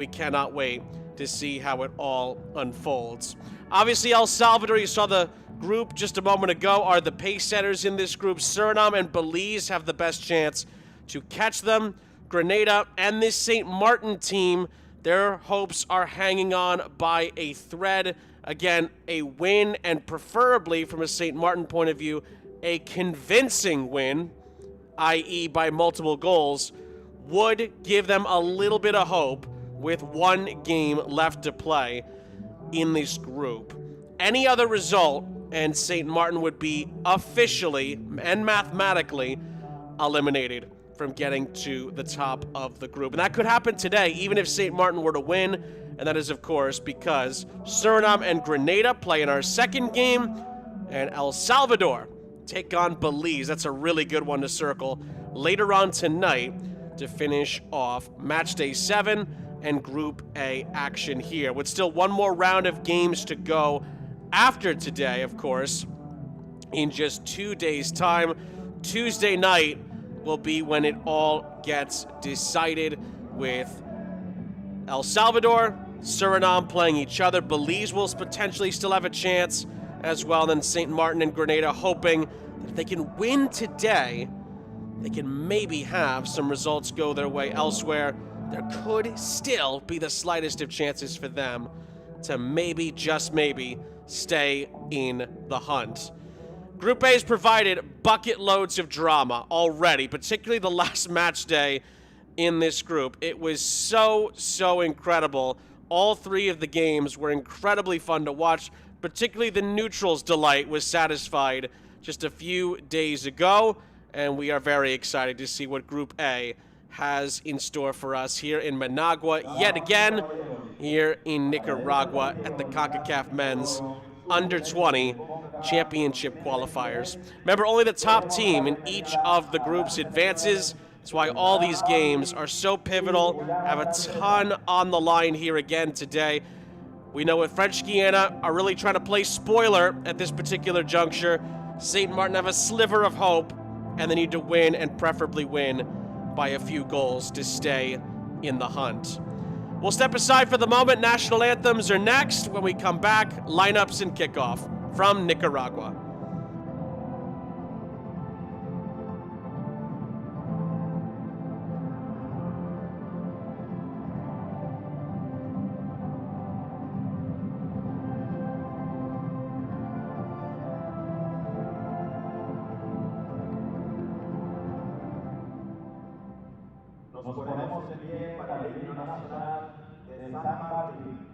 We cannot wait to see how it all unfolds. Obviously, El Salvador, you saw the group just a moment ago, are the pace setters in this group. Suriname and Belize have the best chance to catch them. Grenada and this St. Martin team, their hopes are hanging on by a thread. Again, a win, and preferably from a St. Martin point of view, a convincing win, i.e. by multiple goals, would give them a little bit of hope with one game left to play in this group. Any other result, and St. Martin would be officially and mathematically eliminated from getting to the top of the group. And that could happen today, even if St. Martin were to win, and that is, of course, because Suriname and Grenada play in our second game, and El Salvador take on Belize. That's a really good one to circle later on tonight to finish off Match Day 7 and Group A action here, with still one more round of games to go after today, of course, in just 2 days' time. Tuesday night will be when it all gets decided, with El Salvador, Suriname playing each other. Belize will potentially still have a chance as well. Then St. Martin and Grenada hoping that if they can win today, they can maybe have some results go their way elsewhere. There could still be the slightest of chances for them to maybe, just maybe, stay in the hunt. Group A has provided bucket loads of drama already, particularly the last match day in this group. It was so incredible. All three of the games were incredibly fun to watch, particularly the neutrals' delight was satisfied just a few days ago, and we are very excited to see what Group A has in store for us here in Managua yet again, here in Nicaragua at the Concacaf Men's Under-20 Championship Qualifiers. Remember, only the top team in each of the groups advances. That's why all these games are so pivotal, have a ton on the line here again today. We know with French Guiana are really trying to play spoiler at this particular juncture. St. Martin have a sliver of hope, and they need to win, and preferably win by a few goals to stay in the hunt. We'll step aside for the moment. National anthems are next. When we come back, lineups and kickoff from Nicaragua. Nos ponemos en pie para el himno nacional de San Martín.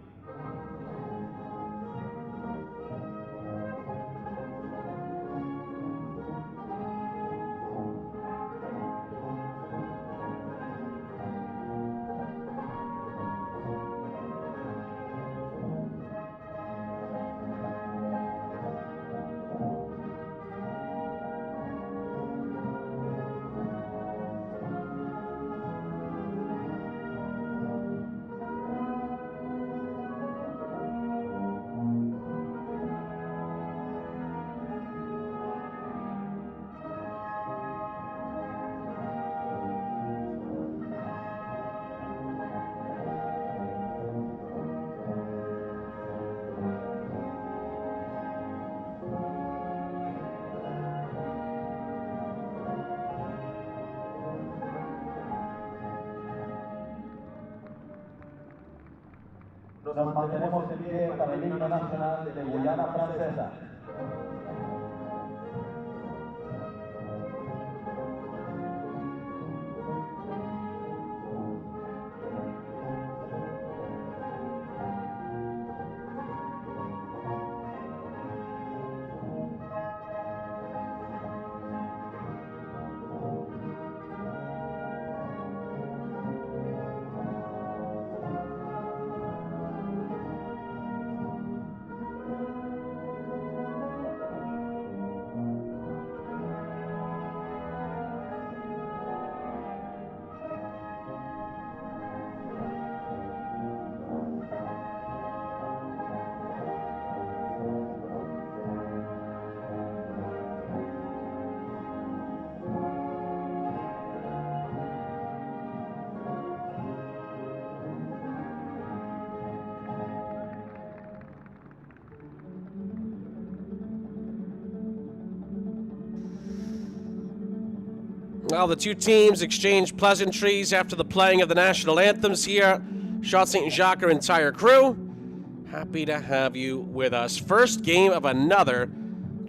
Nos mantenemos en pie para el himno nacional de Guiana Francesa. Well, the two teams exchanged pleasantries after the playing of the national anthems here. Chant Saint-Jacques entire crew. Happy to have you with us. First game of another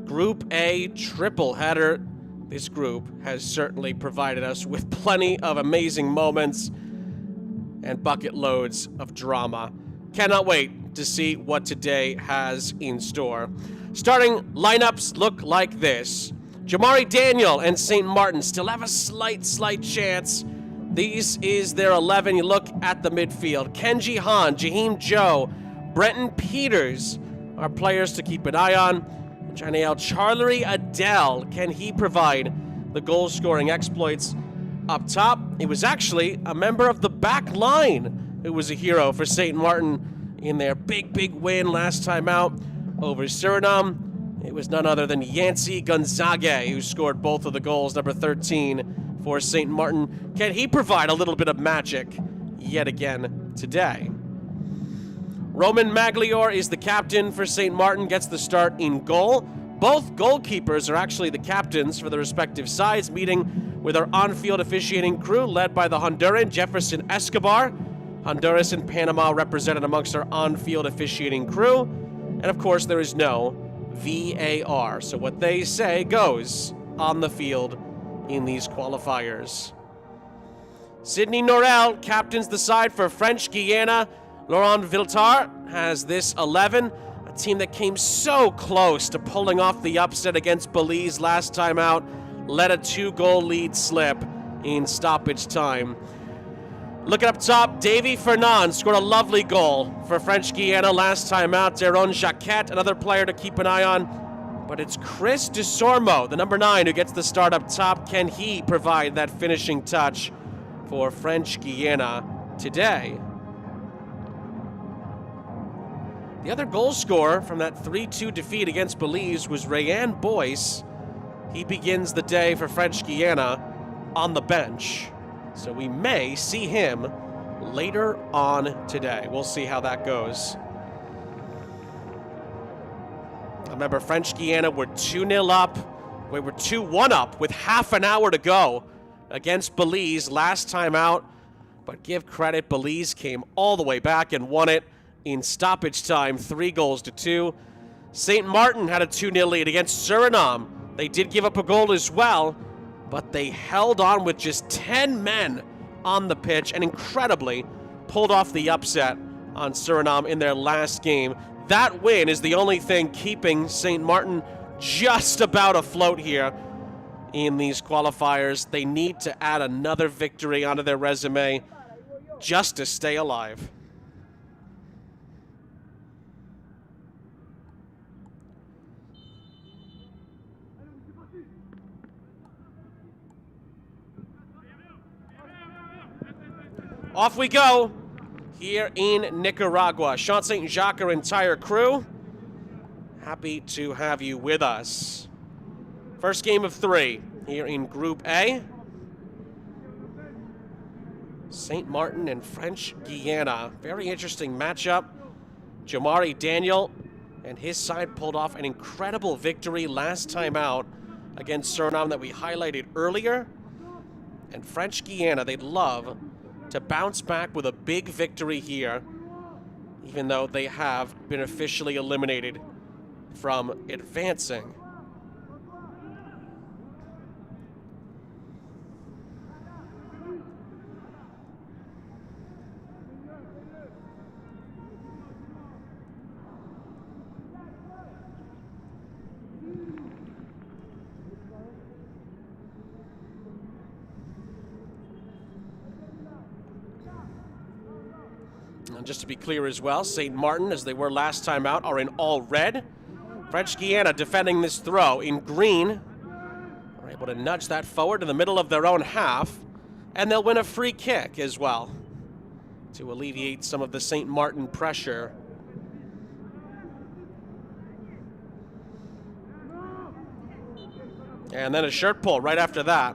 Group A triple header. This group has certainly provided us with plenty of amazing moments and bucket loads of drama. Cannot wait to see what today has in store. Starting lineups look like this. Jamari Daniel and St. Martin still have a slight chance. This is their 11. You look at the midfield. Kenji Han, Jaheim Joe, Brenton Peters are players to keep an eye on. Janiel Charlery Adele, can he provide the goal-scoring exploits up top? It was actually a member of the back line who was a hero for St. Martin in their big win last time out over Suriname. It was none other than Yancy Gonzaga who scored both of the goals, number 13 for St. Martin. Can he provide a little bit of magic yet again today? Roman Maglior is the captain for St. Martin, gets the start in goal. Both goalkeepers are actually the captains for the respective sides, meeting with our on-field officiating crew led by the Honduran Jefferson Escobar. Honduras and Panama represented amongst our on-field officiating crew. And of course, there is no VAR. So what they say goes on the field in these qualifiers. Sydney Norel captains the side for French Guiana. Laurent Viltar has this 11, a team that came so close to pulling off the upset against Belize last time out, let a 2-goal lead slip in stoppage time. Looking up top, Davy Fernand scored a lovely goal for French Guiana last time out. Deron Jacquet, another player to keep an eye on. But it's Chris DeSormo, the number 9, who gets the start up top. Can he provide that finishing touch for French Guiana today? The other goal scorer from that 3-2 defeat against Belize was Rayan Boyce. He begins the day for French Guiana on the bench. So we may see him later on today. We'll see how that goes. Remember, French Guiana were 2-0 up. We were 2-1 up with half an hour to go against Belize last time out. But give credit, Belize came all the way back and won it in stoppage time, 3-2. St. Martin had a 2-0 lead against Suriname. They did give up a goal as well, but they held on with just 10 men on the pitch and incredibly pulled off the upset on Suriname in their last game. That win is the only thing keeping St. Martin just about afloat here in these qualifiers. They need to add another victory onto their resume just to stay alive. Off we go here in Nicaragua. Chant Saint-Jacques, our entire crew. Happy to have you with us. First game of 3 here in Group A. St. Martin and French Guiana. Very interesting matchup. Jamari Daniel and his side pulled off an incredible victory last time out against Suriname that we highlighted earlier. And French Guiana, they'd love to bounce back with a big victory here, even though they have been officially eliminated from advancing. And just to be clear as well, St. Martin, as they were last time out, are in all red. French Guiana defending this throw in green. Are able to nudge that forward to the middle of their own half. And they'll win a free kick as well to alleviate some of the St. Martin pressure. And then a shirt pull right after that.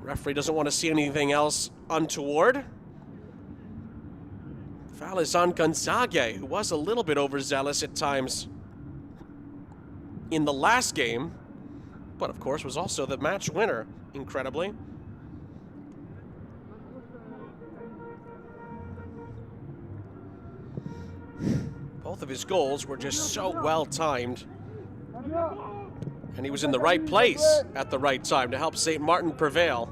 Referee doesn't want to see anything else untoward. Foul is on Gonzaga, who was a little bit overzealous at times in the last game. but of course was also the match winner, incredibly. Both of his goals were just so well timed. And he was in the right place at the right time to help St. Martin prevail.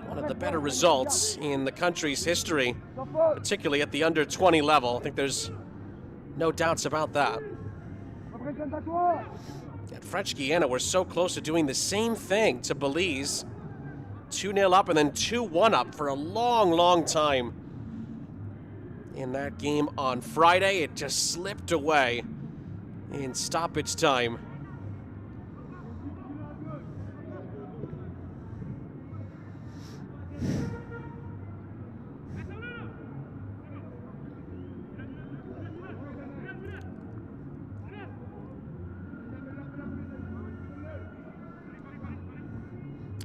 One of the better results in the country's history, particularly at the under-20 level. I think there's no doubts about that. At French Guiana, we're so close to doing the same thing to Belize. 2-0 up and then 2-1 up for a long, long time. In that game on Friday, it just slipped away in stoppage time.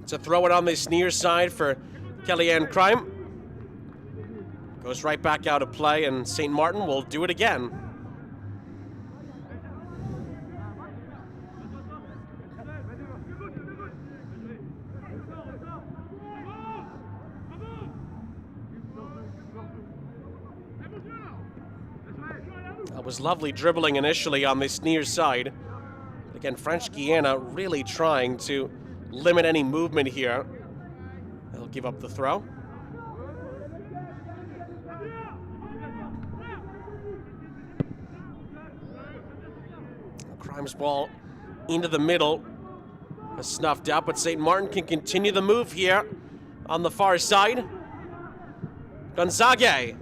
To throw it on this near side for Kellyanne Crime. Goes right back out of play, and St. Martin will do it again. That was lovely dribbling initially on this near side. Again, French Guiana really trying to limit any movement here. They'll give up the throw. Crime's ball into the middle. Snuffed out, but St. Martin can continue the move here on the far side. Gonzague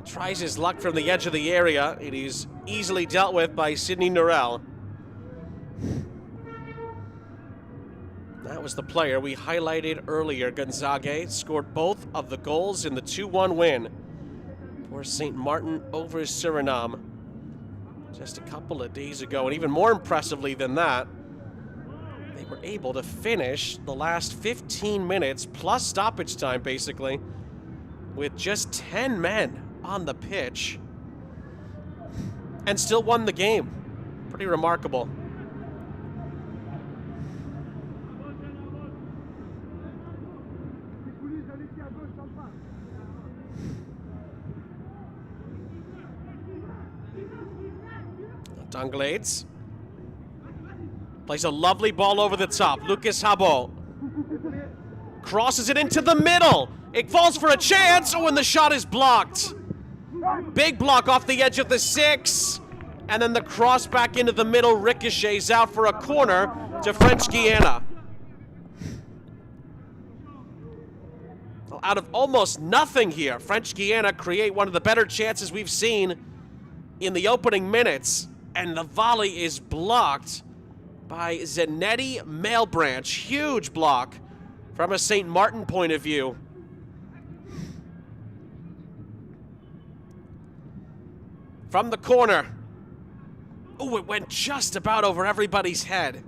tries his luck from the edge of the area. It is easily dealt with by Sidney Norell. That was the player we highlighted earlier. Gonzague scored both of the goals in the 2-1 win for St. Martin over Suriname just a couple of days ago. And even more impressively than that, they were able to finish the last 15 minutes plus stoppage time, basically, with just 10 men on the pitch and still won the game. Pretty remarkable. Danglades plays a lovely ball over the top. Lucas Habo crosses it into the middle. It falls for a chance. Oh, and the shot is blocked. Big block off the edge of the 6. And then the cross back into the middle ricochets out for a corner to French Guiana. Well, out of almost nothing here, French Guiana create one of the better chances we've seen in the opening minutes. And the volley is blocked by Zanetti Mailbranch. Huge block from a St. Martin point of view. From the corner. Oh, it went just about over everybody's head.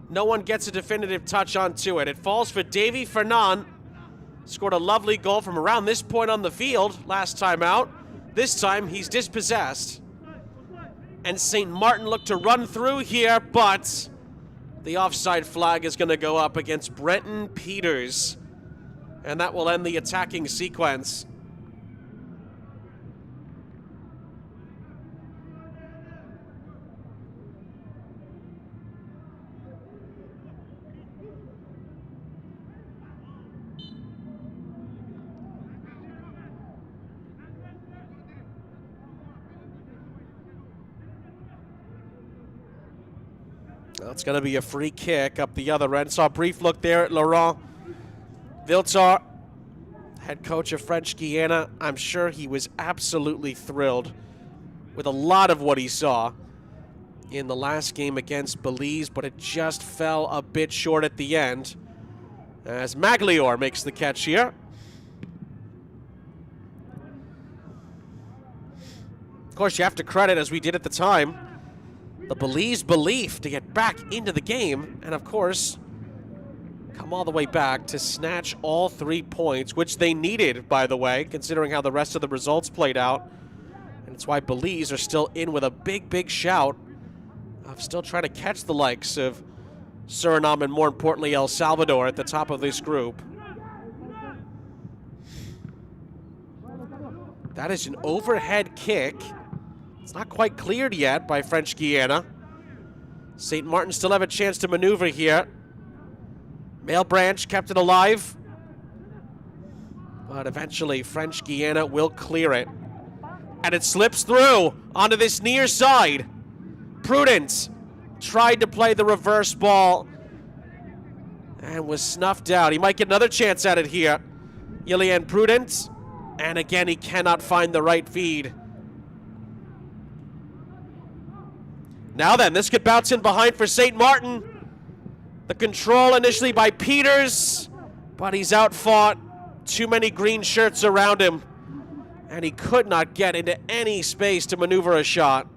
No one gets a definitive touch onto it. It falls for Davy Fernand. Scored a lovely goal from around this point on the field last time out. This time he's dispossessed. And St. Martin looked to run through here, but the offside flag is going to go up against Brenton Peters. And that will end the attacking sequence. It's going to be a free kick up the other end. Saw a brief look there at Laurent Viltar, head coach of French Guiana. I'm sure he was absolutely thrilled with a lot of what he saw in the last game against Belize, but it just fell a bit short at the end as Maglior makes the catch here. Of course, you have to credit, as we did at the time, the Belize belief to get back into the game, and of course, come all the way back to snatch all 3 points, which they needed, by the way, considering how the rest of the results played out. And it's why Belize are still in with a big, big shout of still trying to catch the likes of Suriname and, more importantly, El Salvador at the top of this group. That is an overhead kick. It's not quite cleared yet by French Guiana. St. Martin still have a chance to maneuver here. Male branch kept it alive. But eventually French Guiana will clear it. And it slips through onto this near side. Prudence tried to play the reverse ball and was snuffed out. He might get another chance at it here. Ilian Prudence. And again, he cannot find the right feed. Now then, this could bounce in behind for St. Martin. The control initially by Peters, but he's outfought. Too many green shirts around him, and he could not get into any space to maneuver a shot.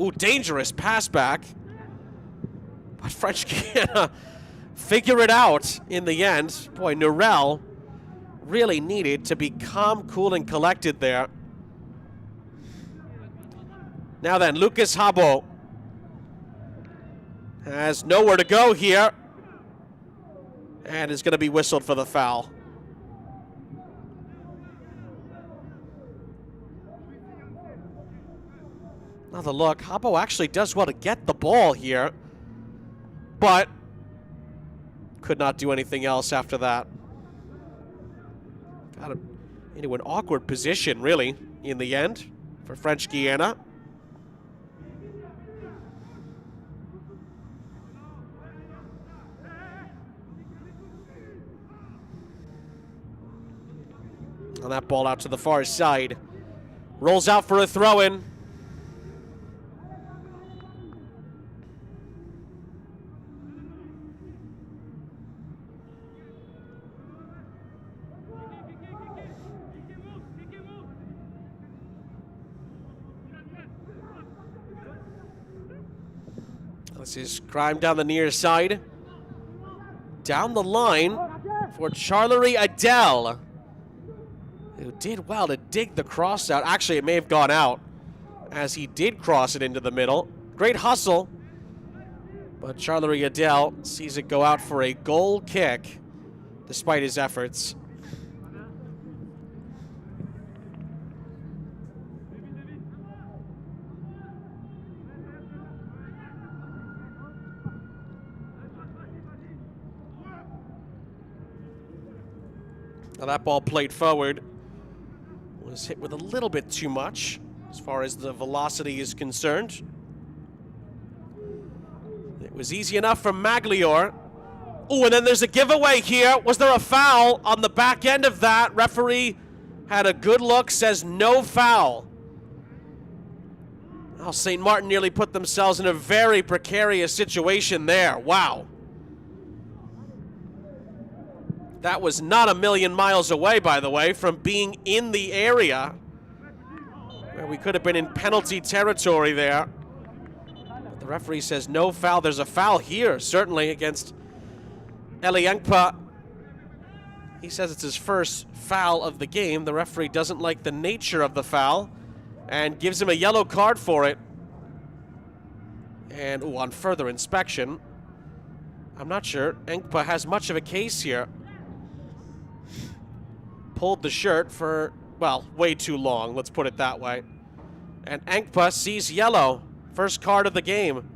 Ooh, dangerous pass back. But French Guiana figure it out in the end. Boy, Nurel really needed to be calm, cool, and collected there. Now then, Lucas Habo has nowhere to go here and is going to be whistled for the foul. Another look. Habo actually does well to get the ball here, but could not do anything else after that. Got him into an awkward position, really, in the end for French Guiana. And that ball out to the far side. Rolls out for a throw-in. This is crime down the near side. Down the line for Charlery Adele, who did well to dig the cross out. Actually, it may have gone out as he did cross it into the middle. Great hustle, but Charlery Adele sees it go out for a goal kick despite his efforts. Now that ball played forward was hit with a little bit too much as far as the velocity is concerned. It was easy enough for Maglior. Oh, and then there's a giveaway here. Was there a foul on the back end of that? Referee had a good look, says no foul. Oh, St. Martin nearly put themselves in a very precarious situation there. Wow. That was not a million miles away, by the way, from being in the area where we could have been in penalty territory there. But the referee says no foul. There's a foul here, certainly, against Eliankpa. He says it's his first foul of the game. The referee doesn't like the nature of the foul and gives him a yellow card for it. And on further inspection, I'm not sure Enkpa has much of a case here. Pulled the shirt for, well, way too long, let's put it that way. And Enkpa sees yellow. First card of the game.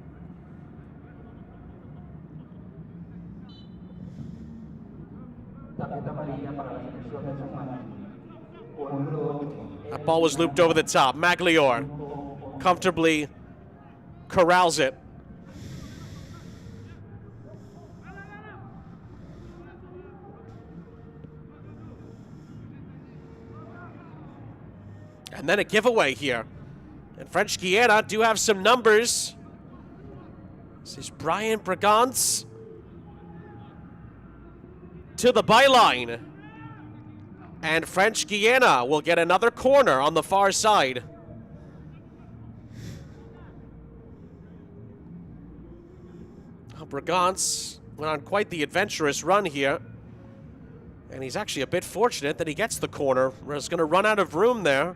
That ball was looped over the top. Maglior comfortably corrals it. And then a giveaway here. And French Guiana do have some numbers. This is Brian Bragance to the byline. And French Guiana will get another corner on the far side. Bragance went on quite the adventurous run here. And he's actually a bit fortunate that he gets the corner, where it's going to run out of room there.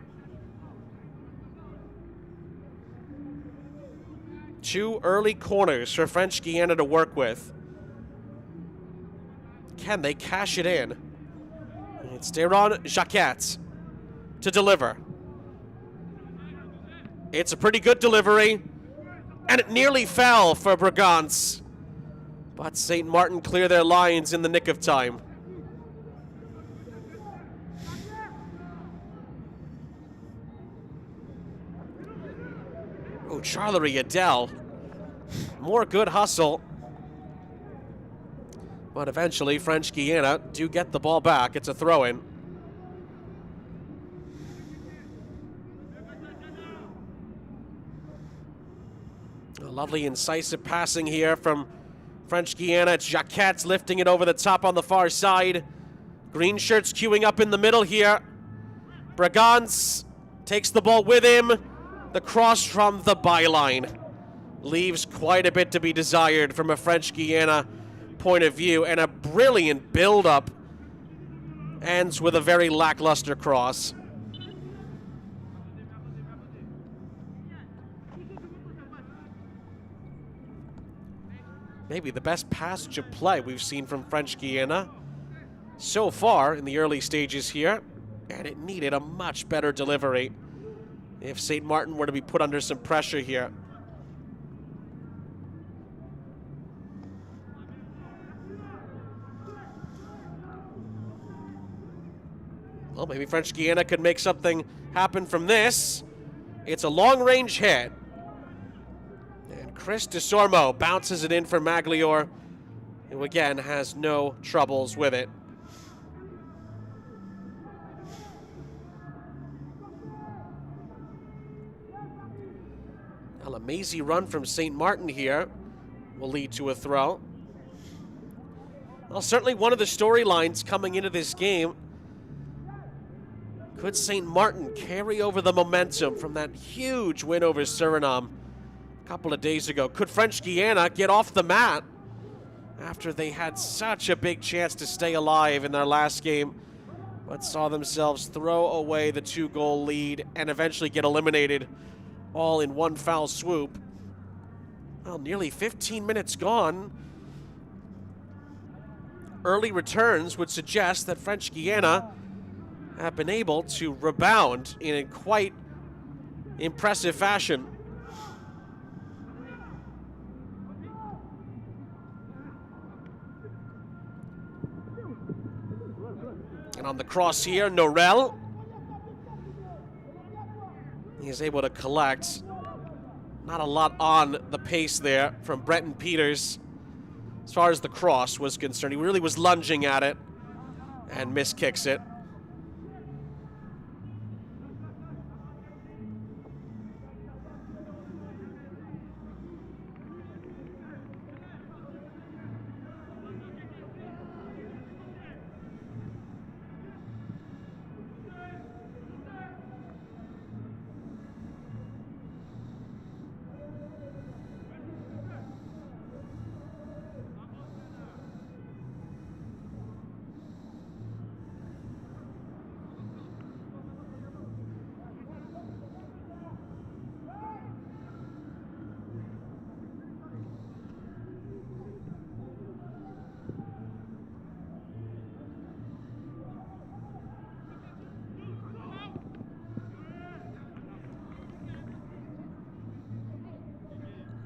2 early corners for French Guiana to work with. Can they cash it in? It's Deron Jacquet to deliver. It's a pretty good delivery, and it nearly fell for Bragance. But St. Martin clear their lines in the nick of time. Oh, Charlery Adele. More good hustle. But eventually, French Guiana do get the ball back. It's a throw-in. A lovely incisive passing here from French Guiana. It's Jacquet lifting it over the top on the far side. Green shirts queuing up in the middle here. Bragance takes the ball with him. The cross from the byline leaves quite a bit to be desired from a French Guiana point of view, and a brilliant build-up ends with a very lackluster cross. Maybe the best passage of play we've seen from French Guiana so far in the early stages here, and it needed a much better delivery if St. Martin were to be put under some pressure here. Well, maybe French Guiana could make something happen from this. It's a long-range hit. And Chris DeSormo bounces it in for Maglior, who again has no troubles with it. Well, a mazy run from St. Martin here will lead to a throw. Well, certainly one of the storylines coming into this game. Could St. Martin carry over the momentum from that huge win over Suriname a couple of days ago? Could French Guiana get off the mat after they had such a big chance to stay alive in their last game, but saw themselves throw away the 2-goal lead and eventually get eliminated all in one foul swoop? Well, nearly 15 minutes gone. Early returns would suggest that French Guiana have been able to rebound in a quite impressive fashion. And on the cross here, Norel. He is able to collect. Not a lot on the pace there from Brenton Peters as far as the cross was concerned. He really was lunging at it and miskicks it.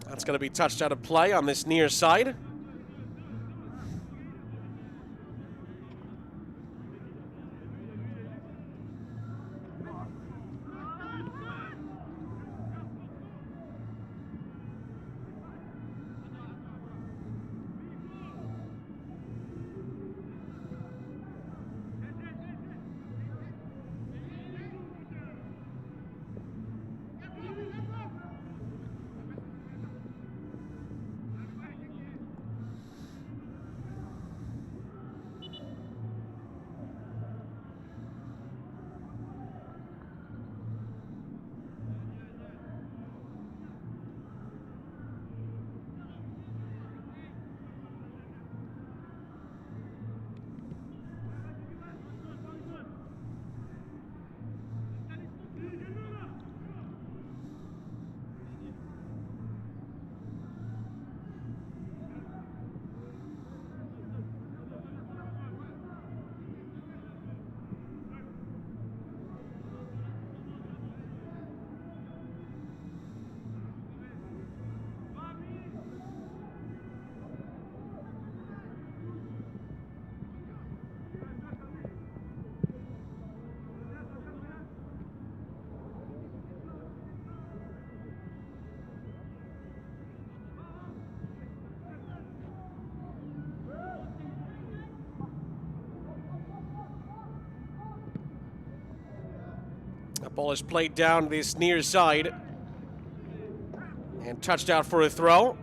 That's going to be touched out of play on this near side. Ball is played down this near side. And touched out for a throw.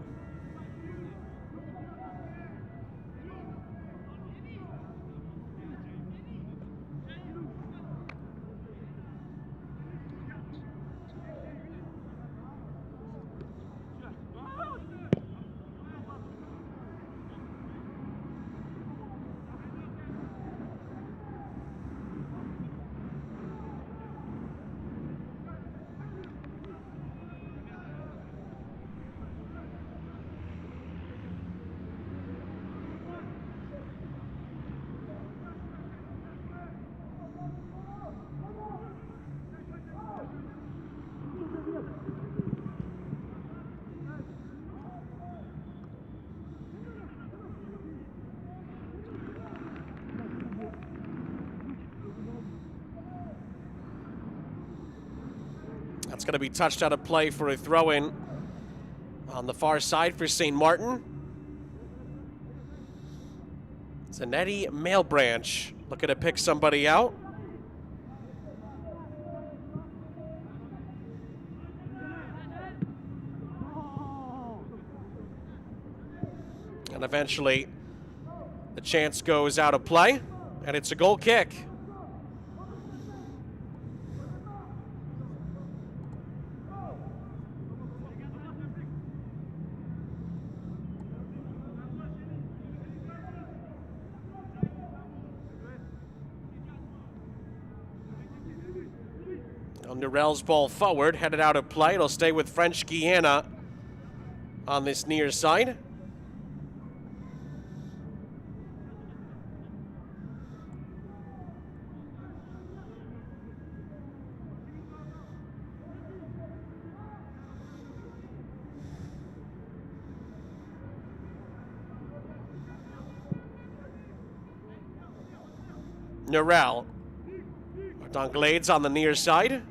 That's going to be touched out of play for a throw-in on the far side for St. Martin. Zanetti Mailbranch looking to pick somebody out. And eventually the chance goes out of play, and it's a goal kick. Norell's ball forward, headed out of play. It'll stay with French Guiana on this near side. Norell. Donglades on the near side.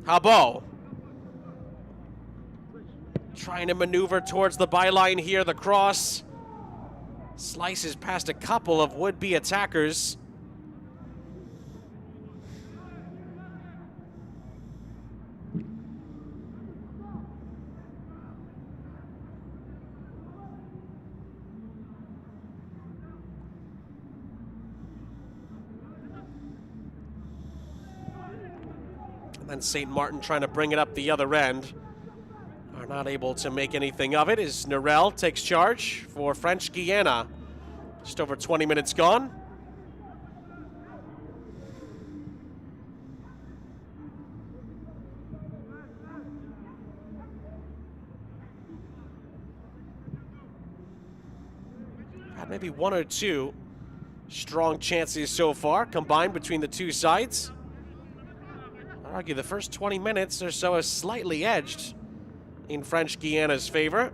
Habo. Trying to maneuver towards the byline here. The cross slices past a couple of would-be attackers. And then St. Martin trying to bring it up the other end. Are not able to make anything of it as Norell takes charge for French Guiana. Just over 20 minutes gone. Had maybe one or two strong chances so far combined between the two sides. I'd argue the first 20 minutes or so is slightly edged in French Guiana's favor.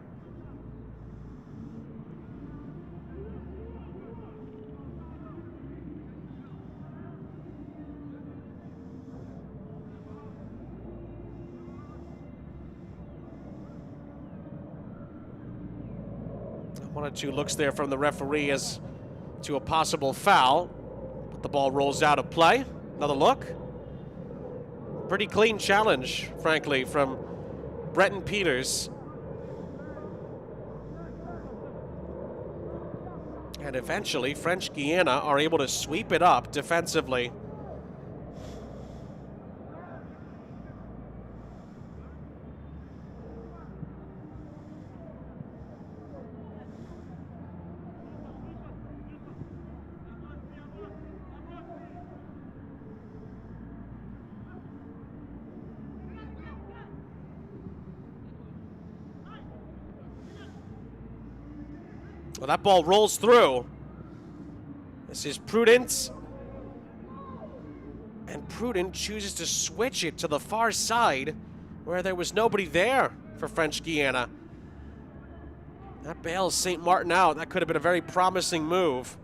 One or two looks there from the referee as to a possible foul, but the ball rolls out of play. Another look. Pretty clean challenge, frankly, from Breton Peters. And eventually, French Guiana are able to sweep it up defensively. Well, that ball rolls through. This is Prudence. And Prudent chooses to switch it to the far side where there was nobody there for French Guiana. That bails St. Martin out. That could have been a very promising move.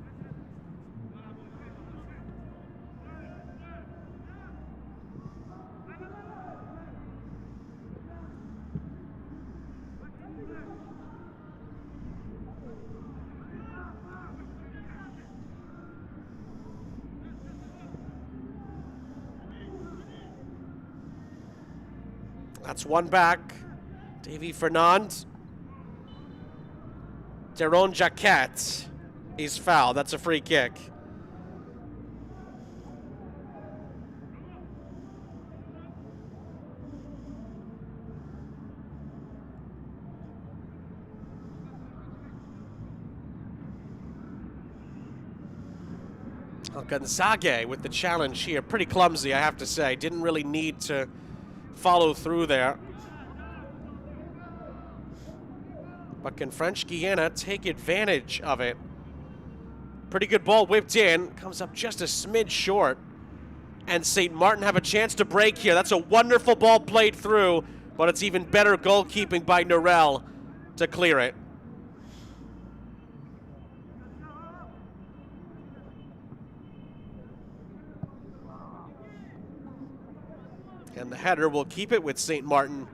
That's one back. Davy Fernand. Deron Jacquet is fouled. That's a free kick. Gonzaga with the challenge here. Pretty clumsy, I have to say. Didn't really need to follow through there. But can French Guiana take advantage of it? Pretty good ball whipped in. Comes up just a smidge short. And St. Martin have a chance to break here. That's a wonderful ball played through, but it's even better goalkeeping by Norel to clear it. And the header will keep it with St. Martin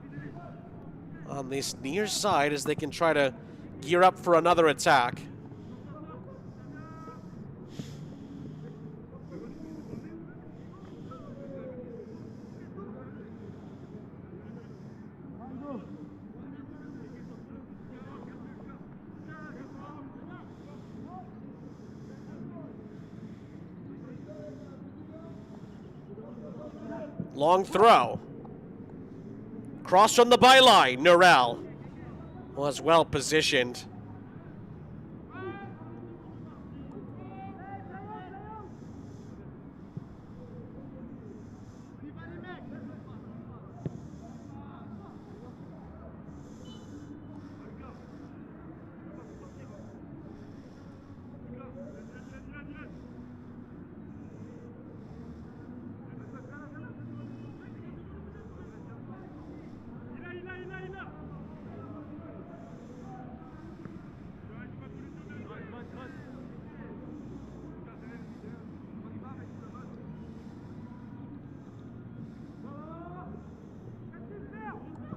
on this near side as they can try to gear up for another attack. Long throw. Cross from the byline. Norel was well positioned.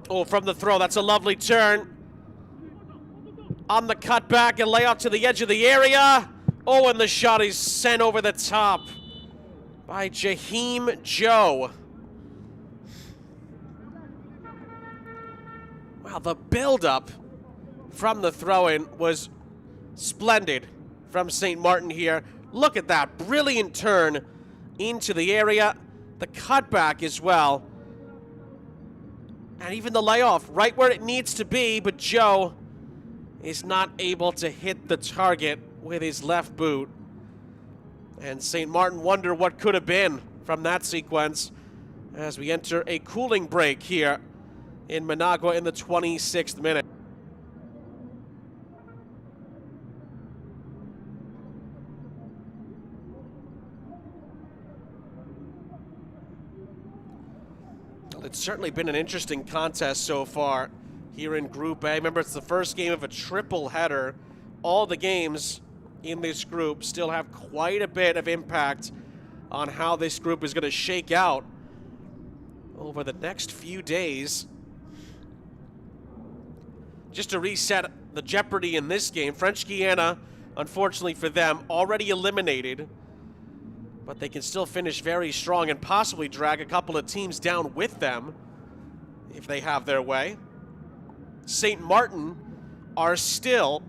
Oh, from the throw, that's a lovely turn. On the cutback and layout to the edge of the area. Oh, and the shot is sent over the top by Jaheim Joe. Wow, the build-up from the throw-in was splendid from St. Martin here. Look at that brilliant turn into the area. The cutback as well. And even the layoff right where it needs to be, but Joe is not able to hit the target with his left boot. And St. Martin wonder what could have been from that sequence as we enter a cooling break here in Managua in the 26th minute. It's certainly been an interesting contest so far here in Group A. Remember, it's the first game of a triple header. All the games in this group still have quite a bit of impact on how this group is going to shake out over the next few days. Just to reset the jeopardy in this game, French Guiana, unfortunately for them, already eliminated. But they can still finish very strong and possibly drag a couple of teams down with them if they have their way. St. Martin are still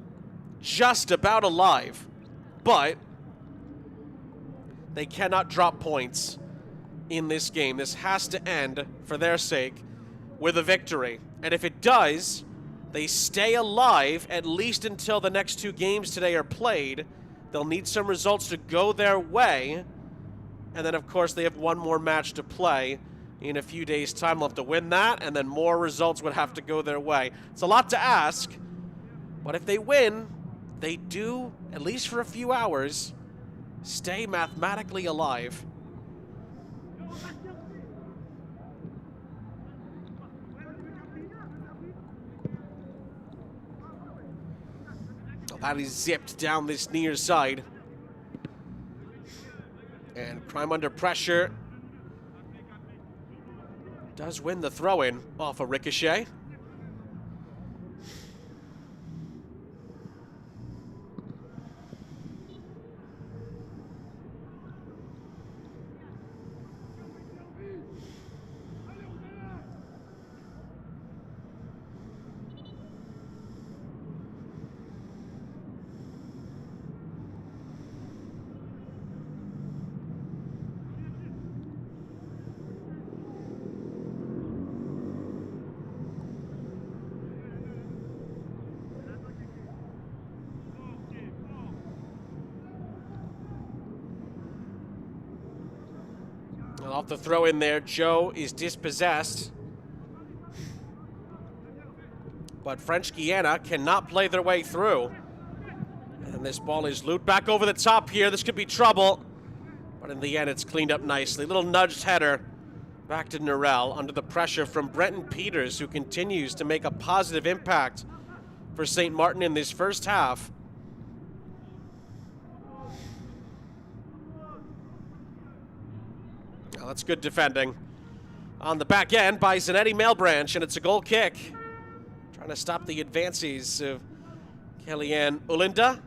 just about alive, but they cannot drop points in this game. This has to end, for their sake, with a victory. And if it does, they stay alive at least until the next two games today are played. They'll need some results to go their way. And then, of course, they have one more match to play in a few days' time. They'll have to win that, and then more results would have to go their way. It's a lot to ask, but if they win, they do, at least for a few hours, stay mathematically alive. Well, that is zipped down this near side. And Crime under pressure does win the throw-in off a ricochet. Well, off the throw in there, Joe is dispossessed. But French Guiana cannot play their way through. And this ball is looped back over the top here. This could be trouble. But in the end, it's cleaned up nicely. Little nudged header back to Norel under the pressure from Brenton Peters, who continues to make a positive impact for St. Martin in this first half. Well, that's good defending. On the back end by Zanetti Mailbranch, and it's a goal kick. Trying to stop the advances of Kellyanne Ulinda.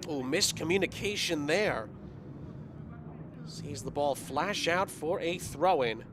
Oh, miscommunication there. Sees the ball flash out for a throw-in.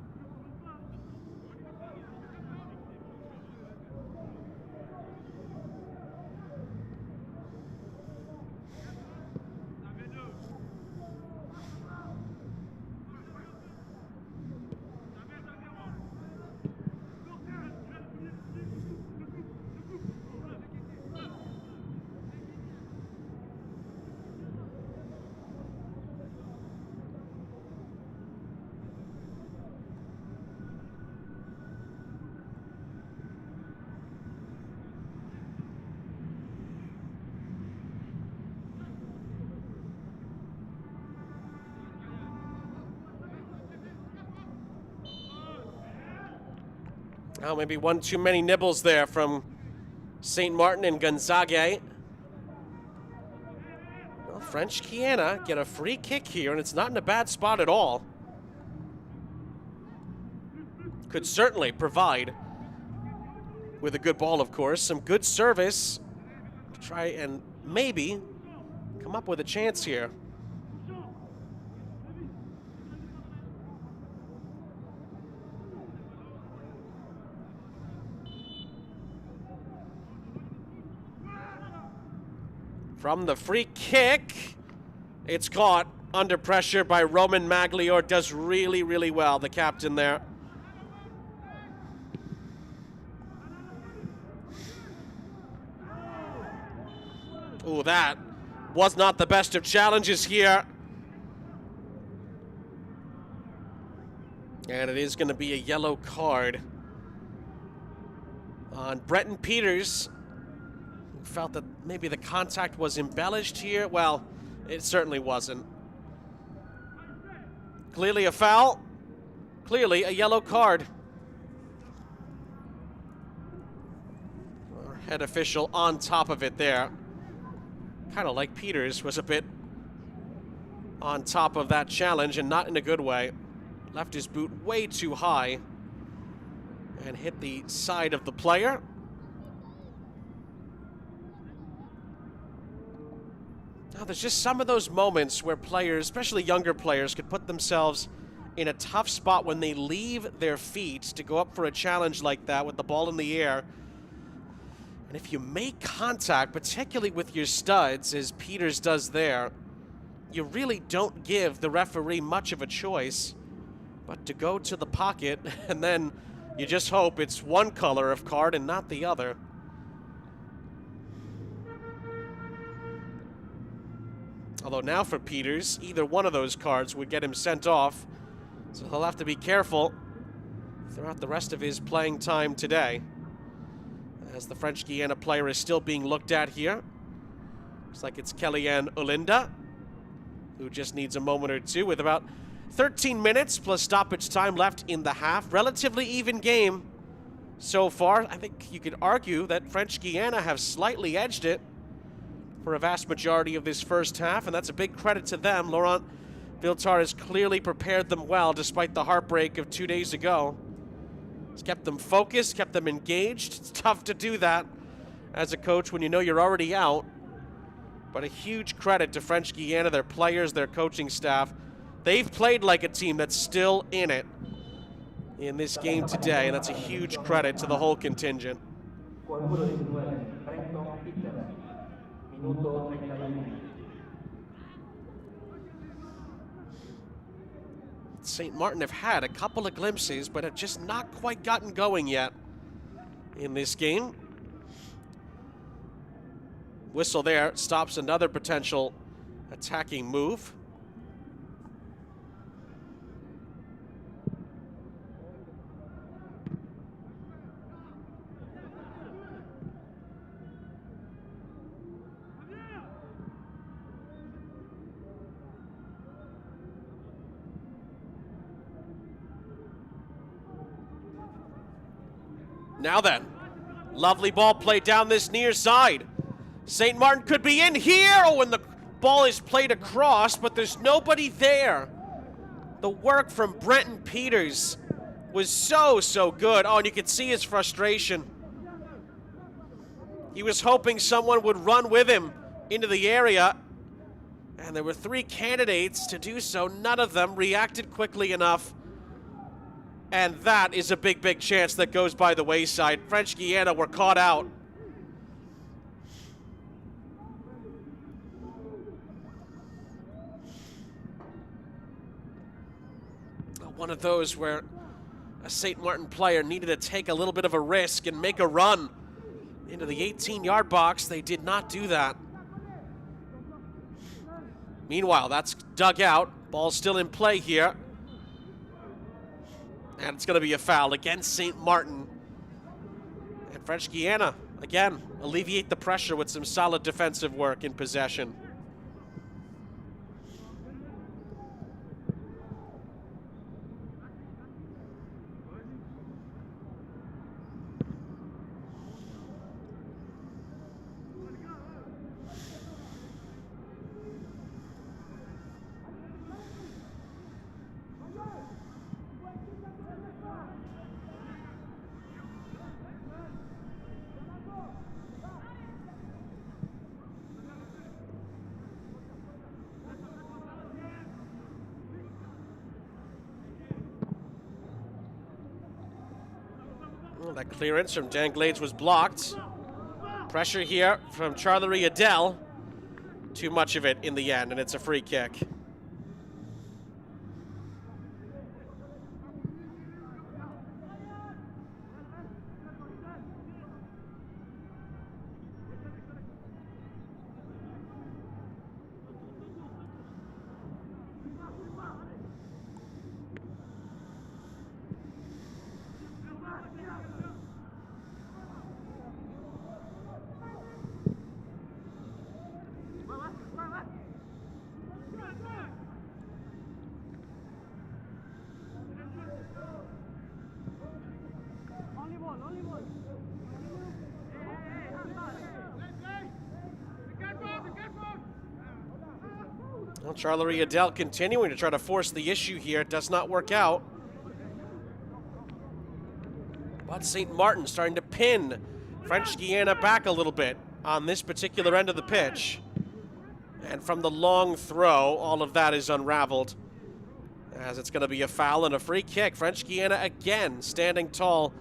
Oh, maybe one too many nibbles there from St. Martin and Gonzaga. Well, French Guiana get a free kick here, and it's not in a bad spot at all. Could certainly provide, with a good ball, of course, some good service to try and maybe come up with a chance here. From the free kick, it's caught under pressure by Roman Maglior. Does really, really well, the captain there. Ooh, that was not the best of challenges here. And it is going to be a yellow card on Brenton Peters. Felt that maybe the contact was embellished here. Well, it certainly wasn't. Clearly a foul. Clearly a yellow card. Our head official on top of it there. Kind of like Peters was a bit on top of that challenge, and not in a good way. Left his boot way too high and hit the side of the player. Now, there's just some of those moments where players, especially younger players, could put themselves in a tough spot when they leave their feet to go up for a challenge like that with the ball in the air. And if you make contact, particularly with your studs, as Peters does there, you really don't give the referee much of a choice but to go to the pocket, and then you just hope it's one color of card and not the other. Although now for Peters, either one of those cards would get him sent off, so he'll have to be careful throughout the rest of his playing time today, as the French Guiana player is still being looked at here. Looks like it's Kellyanne Ulinda, who just needs a moment or two, with about 13 minutes plus stoppage time left in the half. Relatively even game so far. I think you could argue that French Guiana have slightly edged it for a vast majority of this first half, and that's a big credit to them. Laurent Viltar has clearly prepared them well despite the heartbreak of 2 days ago. He's kept them focused, kept them engaged. It's tough to do that as a coach when you know you're already out. But a huge credit to French Guiana, their players, their coaching staff. They've played like a team that's still in it in this game today, and that's a huge credit to the whole contingent. St. Martin have had a couple of glimpses, but have just not quite gotten going yet in this game. Whistle there stops another potential attacking move. Now then, lovely ball played down this near side. St. Martin could be in here. Oh, and the ball is played across, but there's nobody there. The work from Brenton Peters was so good. Oh, and you could see his frustration. He was hoping someone would run with him into the area, and there were 3 candidates to do so. None of them reacted quickly enough. And that is a big chance that goes by the wayside. French Guiana were caught out. One of those where a St. Martin player needed to take a little bit of a risk and make a run into the 18-yard box. They did not do that. Meanwhile, that's dug out. Ball's still in play here. And it's going to be a foul against St. Martin. And French Guiana, again, alleviate the pressure with some solid defensive work in possession. Well, that clearance from Dan Glades was blocked. Pressure here from Charlery Adele. Too much of it in the end, and it's a free kick. Well, Charlery Adele continuing to try to force the issue here. It does not work out. But St. Martin starting to pin French Guiana back a little bit on this particular end of the pitch. And from the long throw, all of that is unraveled, as it's going to be a foul and a free kick. French Guiana again standing tall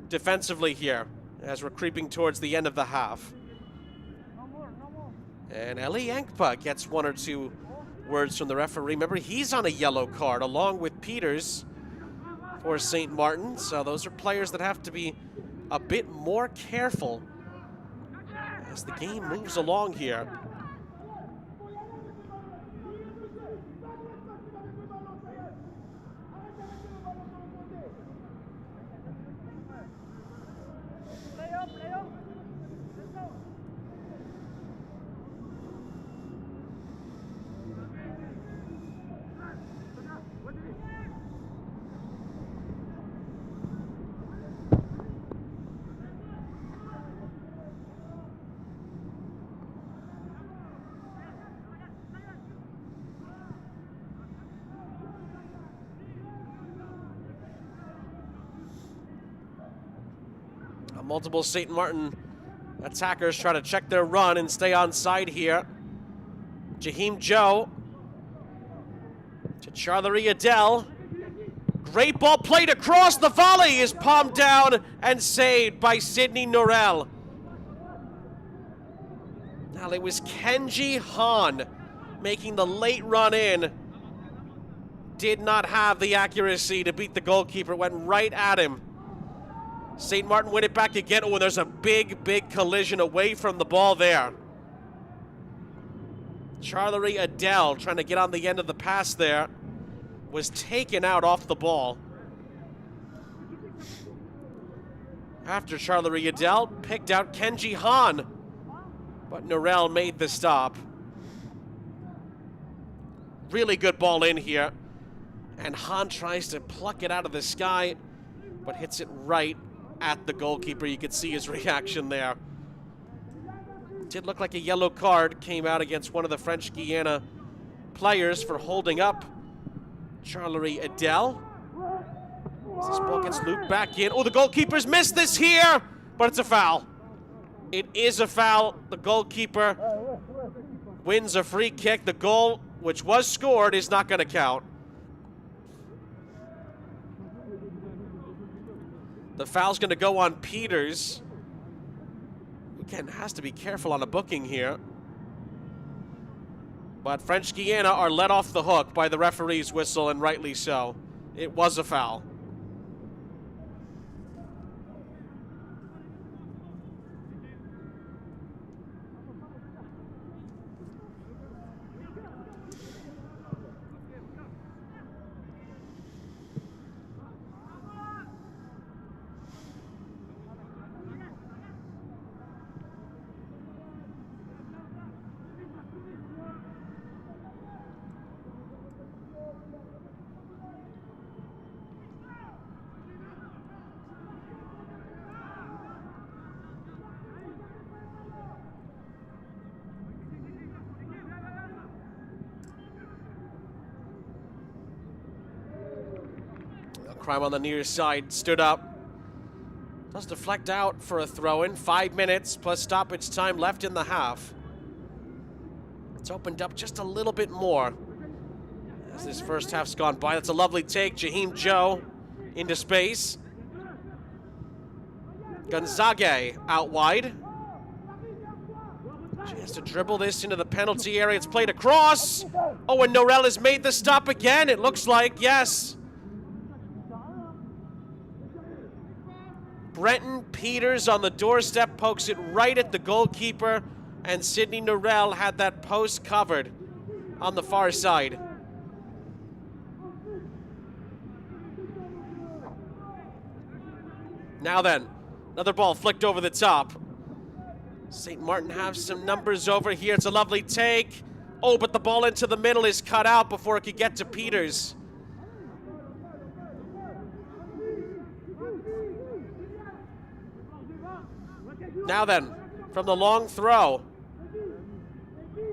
defensively here as we're creeping towards the end of the half. And Eli Yankpa gets 1 or 2 words from the referee. Remember, he's on a yellow card along with Peters for St. Martin. So those are players that have to be a bit more careful as the game moves along here. Multiple St. Martin attackers try to check their run and stay on side here. Jaheim Joe to Charlery Adele. Great ball played across. The volley is palmed down and saved by Sidney Norell. Now it was Kenji Han making the late run in. Did not have the accuracy to beat the goalkeeper. Went right at him. St. Martin win it back again. Oh, and there's a big collision away from the ball there. Charlery Adele trying to get on the end of the pass there. Was taken out off the ball. After Charlery Adele picked out Kenji Han. But Norel made the stop. Really good ball in here. And Han tries to pluck it out of the sky, but hits it right at the goalkeeper. You could see his reaction there. Did look like a yellow card came out against one of the French Guiana players for holding up Charlery Adele. As this ball gets looped back in. Oh, the goalkeeper's missed this here, but it's a foul. It is a foul. The goalkeeper wins a free kick. The goal, which was scored, is not going to count. The foul's going to go on Peters. Again, has to be careful on a booking here. But French Guiana are let off the hook by the referee's whistle, and rightly so. It was a foul. Crime on the near side stood up. Does deflect out for a throw-in. 5 minutes plus stoppage time left in the half. It's opened up just a little bit more as this first half's gone by. That's a lovely take. Jaheim Joe into space. Gonzague out wide. Chance to dribble this into the penalty area. It's played across. Oh, and Norel has made the stop again, it looks like. Yes. Brenton Peters on the doorstep pokes it right at the goalkeeper, and Sidney Norel had that post covered on the far side. Now then, another ball flicked over the top. St. Martin have some numbers over here. It's a lovely take. Oh, but the ball into the middle is cut out before it could get to Peters. Now then, from the long throw,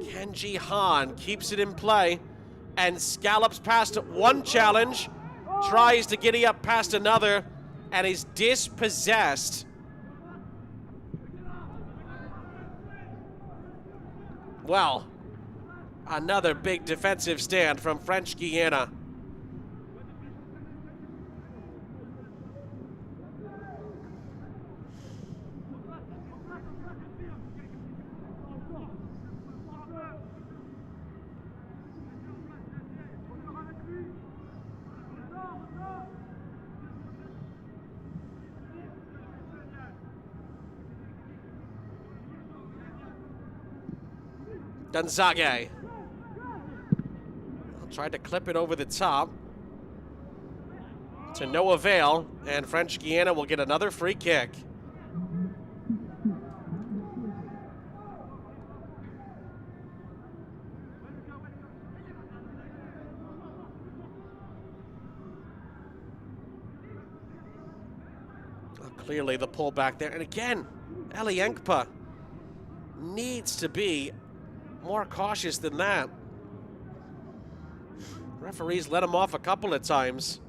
Kenji Han keeps it in play and scallops past one challenge, tries to giddy up past another, and is dispossessed. Well, another big defensive stand from French Guiana. Gonzague tried to clip it over the top to no avail, and French Guiana will get another free kick. Clearly the pullback there, and again, Elienkpa needs to be more cautious than that. Referees let him off a couple of times.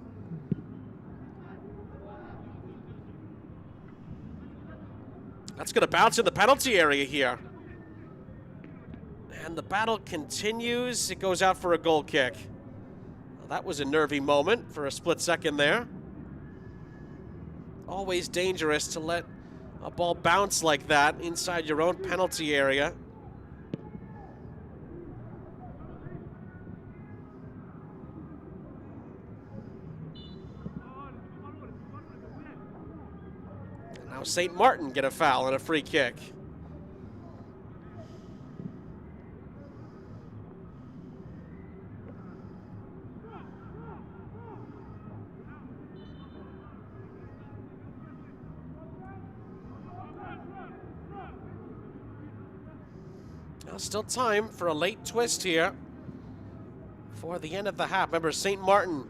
That's going to bounce in the penalty area here. And the battle continues. It goes out for a goal kick. Well, that was a nervy moment for a split second there. Always dangerous to let a ball bounce like that inside your own penalty area. Now St. Martin get a foul and a free kick. Now still time for a late twist here for the end of the half. Remember, St. Martin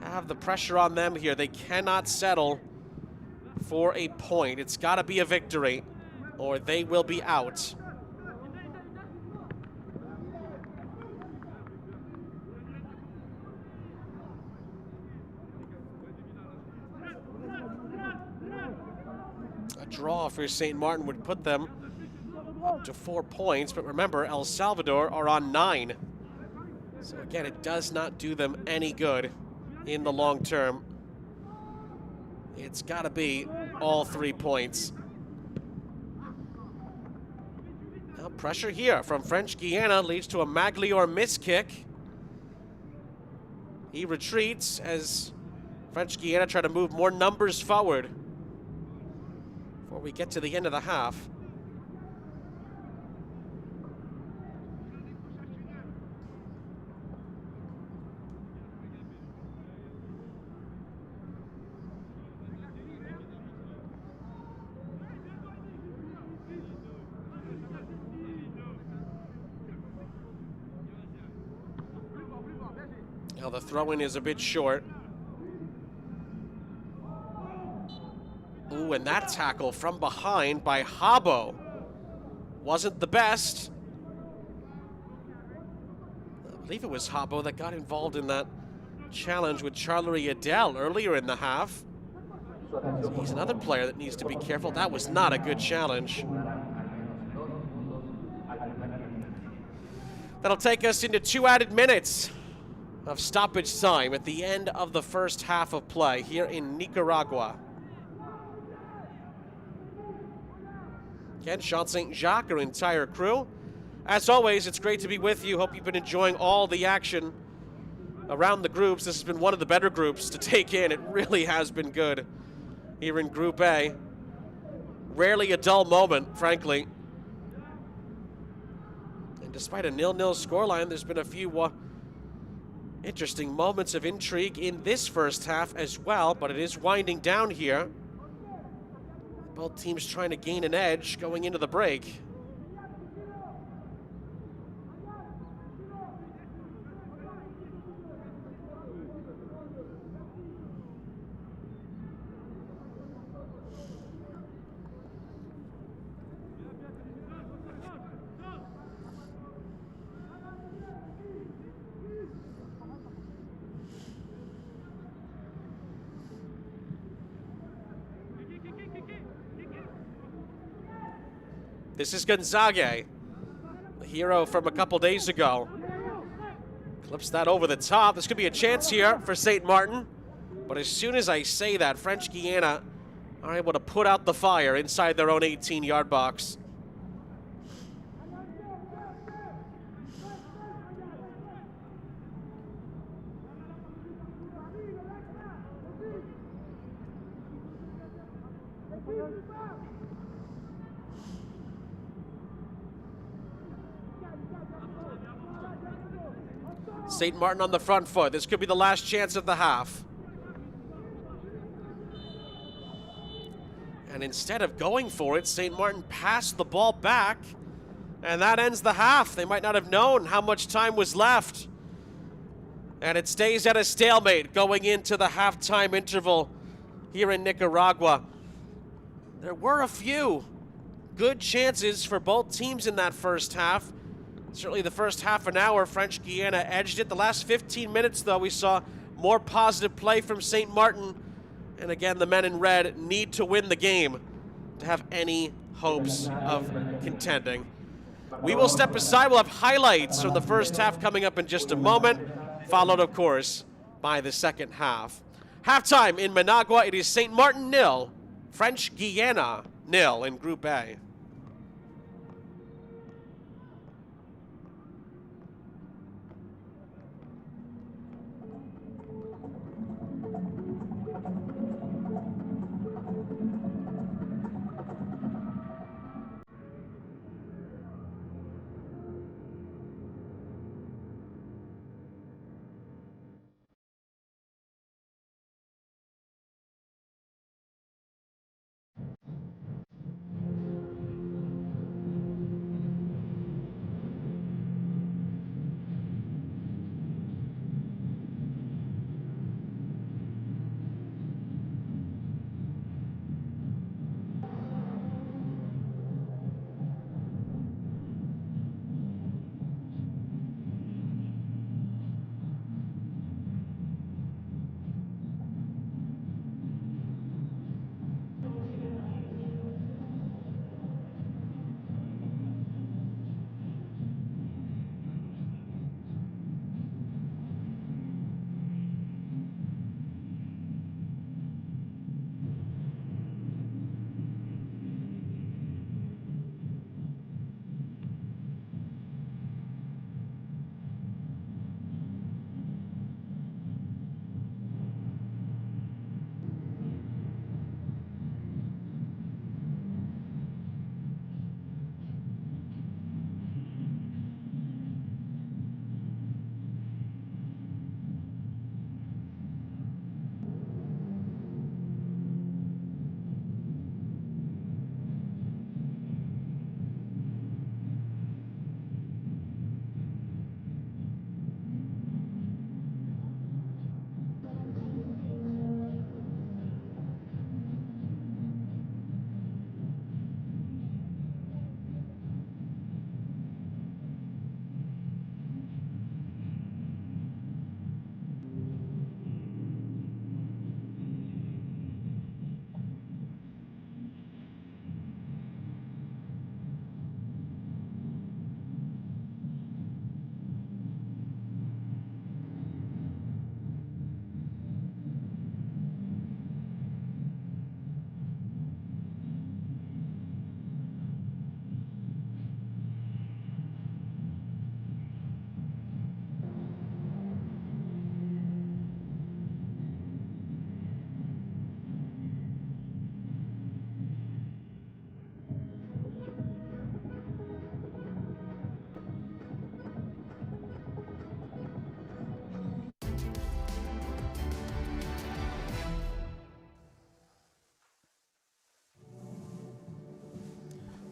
have the pressure on them here. They cannot settle for a point. It's got to be a victory or they will be out. A draw for St. Martin would put them up to 4 points, but remember, El Salvador are on 9. So again, it does not do them any good in the long term. It's got to be all 3 points. Now pressure here from French Guiana leads to a Maglior miss kick. He retreats as French Guiana try to move more numbers forward before we get to the end of the half. Now the throw-in is a bit short. Ooh, and that tackle from behind by Habo wasn't the best. I believe it was Habo that got involved in that challenge with Charlery Adel earlier in the half. So he's another player that needs to be careful. That was not a good challenge. That'll take us into 2 added minutes of stoppage time at the end of the first half of play here in Nicaragua. Again, Sean St. Jacques, our entire crew. As always, it's great to be with you. Hope you've been enjoying all the action around the groups. This has been one of the better groups to take in. It really has been good here in Group A. Rarely a dull moment, frankly. And despite a 0-0 scoreline, there's been a few interesting moments of intrigue in this first half as well, but it is winding down here. Both teams trying to gain an edge going into the break. This is Gonzaga, the hero from a couple days ago. Clips that over the top. This could be a chance here for St. Martin. But as soon as I say that, French Guiana are able to put out the fire inside their own 18-yard box. St. Martin on the front foot. This could be the last chance of the half. And instead of going for it, St. Martin passed the ball back, and that ends the half. They might not have known how much time was left. And it stays at a stalemate going into the halftime interval here in Nicaragua. There were a few good chances for both teams in that first half. Certainly the first half an hour, French Guiana edged it. The last 15 minutes, though, we saw more positive play from St. Martin. And again, the men in red need to win the game to have any hopes of contending. We will step aside. We'll have highlights from the first half coming up in just a moment, followed, of course, by the second half. Halftime in Managua, it is St. Martin 0, French Guiana 0 in Group A.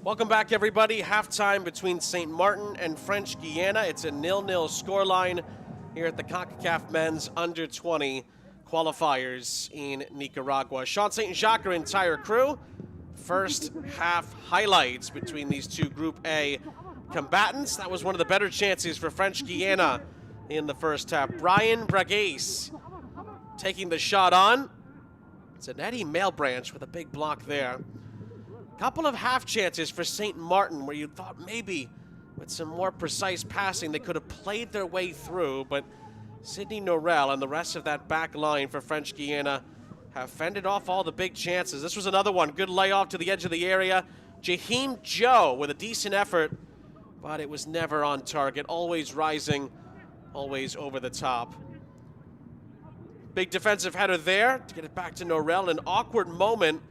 Welcome back, everybody. Halftime between St. Martin and French Guiana. It's a 0-0 scoreline here at the Concacaf Men's Under-20 Qualifiers in Nicaragua. Sean St. Jacques, our entire crew. First half highlights between these two Group A combatants. That was one of the better chances for French Guiana in the first half. Brian Bragues taking the shot on. It's an Eddie Mailbranch with a big block there. Couple of half chances for St. Martin where you thought maybe with some more precise passing they could have played their way through, but Sidney Norell and the rest of that back line for French Guiana have fended off all the big chances. This was another one. Good layoff to the edge of the area. Jaheim Joe with a decent effort, but it was never on target. Always rising, always over the top. Big defensive header there to get it back to Norell. An awkward moment,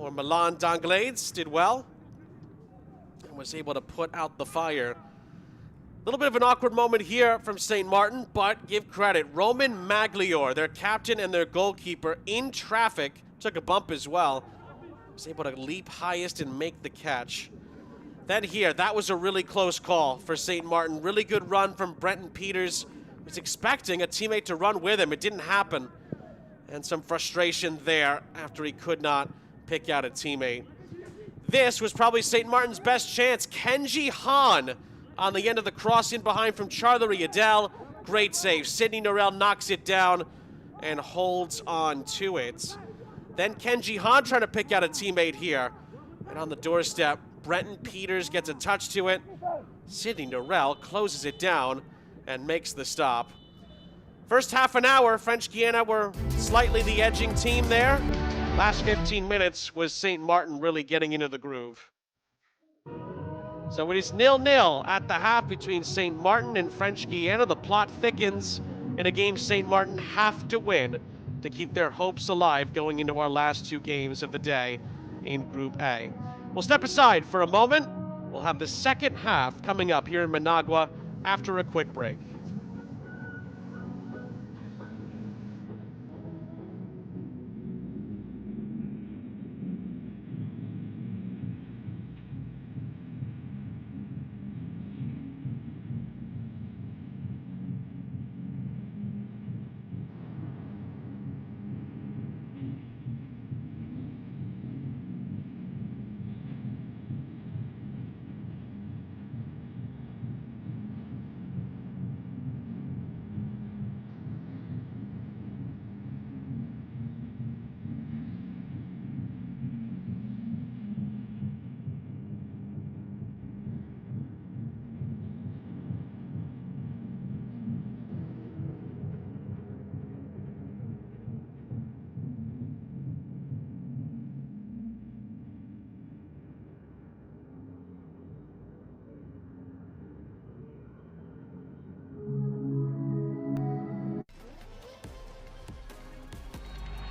or Milan Danglades did well and was able to put out the fire. A little bit of an awkward moment here from St. Martin, but give credit. Roman Maglior, their captain and their goalkeeper, in traffic, took a bump as well, was able to leap highest and make the catch. Then here, that was a really close call for St. Martin. Really good run from Brenton Peters. Was expecting a teammate to run with him. It didn't happen. And some frustration there after he could not pick out a teammate. This was probably St. Martin's best chance. Kenji Han on the end of the cross in behind from Charlery Adel. Great save. Sidney Norell knocks it down and holds on to it. Then Kenji Han trying to pick out a teammate here. And on the doorstep, Brenton Peters gets a touch to it. Sidney Norell closes it down and makes the stop. First half an hour, French Guiana were slightly the edging team there. Last 15 minutes was St. Martin really getting into the groove. So it is 0-0 at the half between St. Martin and French Guiana. The plot thickens in a game St. Martin have to win to keep their hopes alive going into our last two games of the day in Group A. We'll step aside for a moment. We'll have the second half coming up here in Managua after a quick break.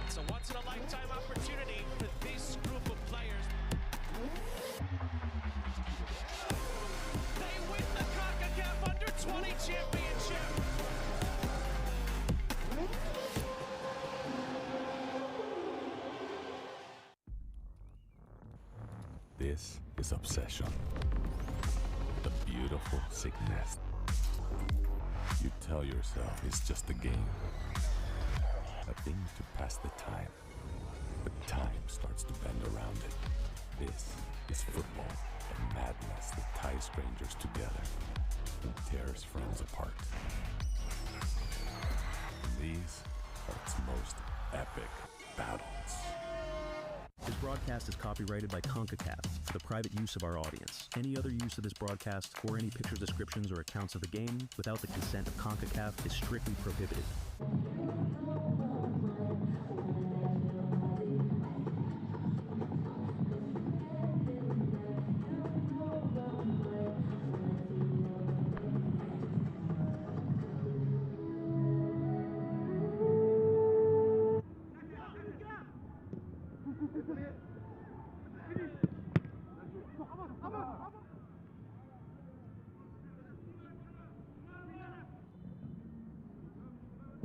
It's a once-in-a-lifetime opportunity for this group of players. They win the Concacaf Under-20 championship. This is obsession. The beautiful sickness. You tell yourself it's just a game. A thing to pass the time. But time starts to bend around it. This is football, a madness that ties strangers together and tears friends apart. These are its most epic battles. This broadcast is copyrighted by Concacaf for the private use of our audience. Any other use of this broadcast or any pictures, descriptions, or accounts of the game without the consent of Concacaf is strictly prohibited.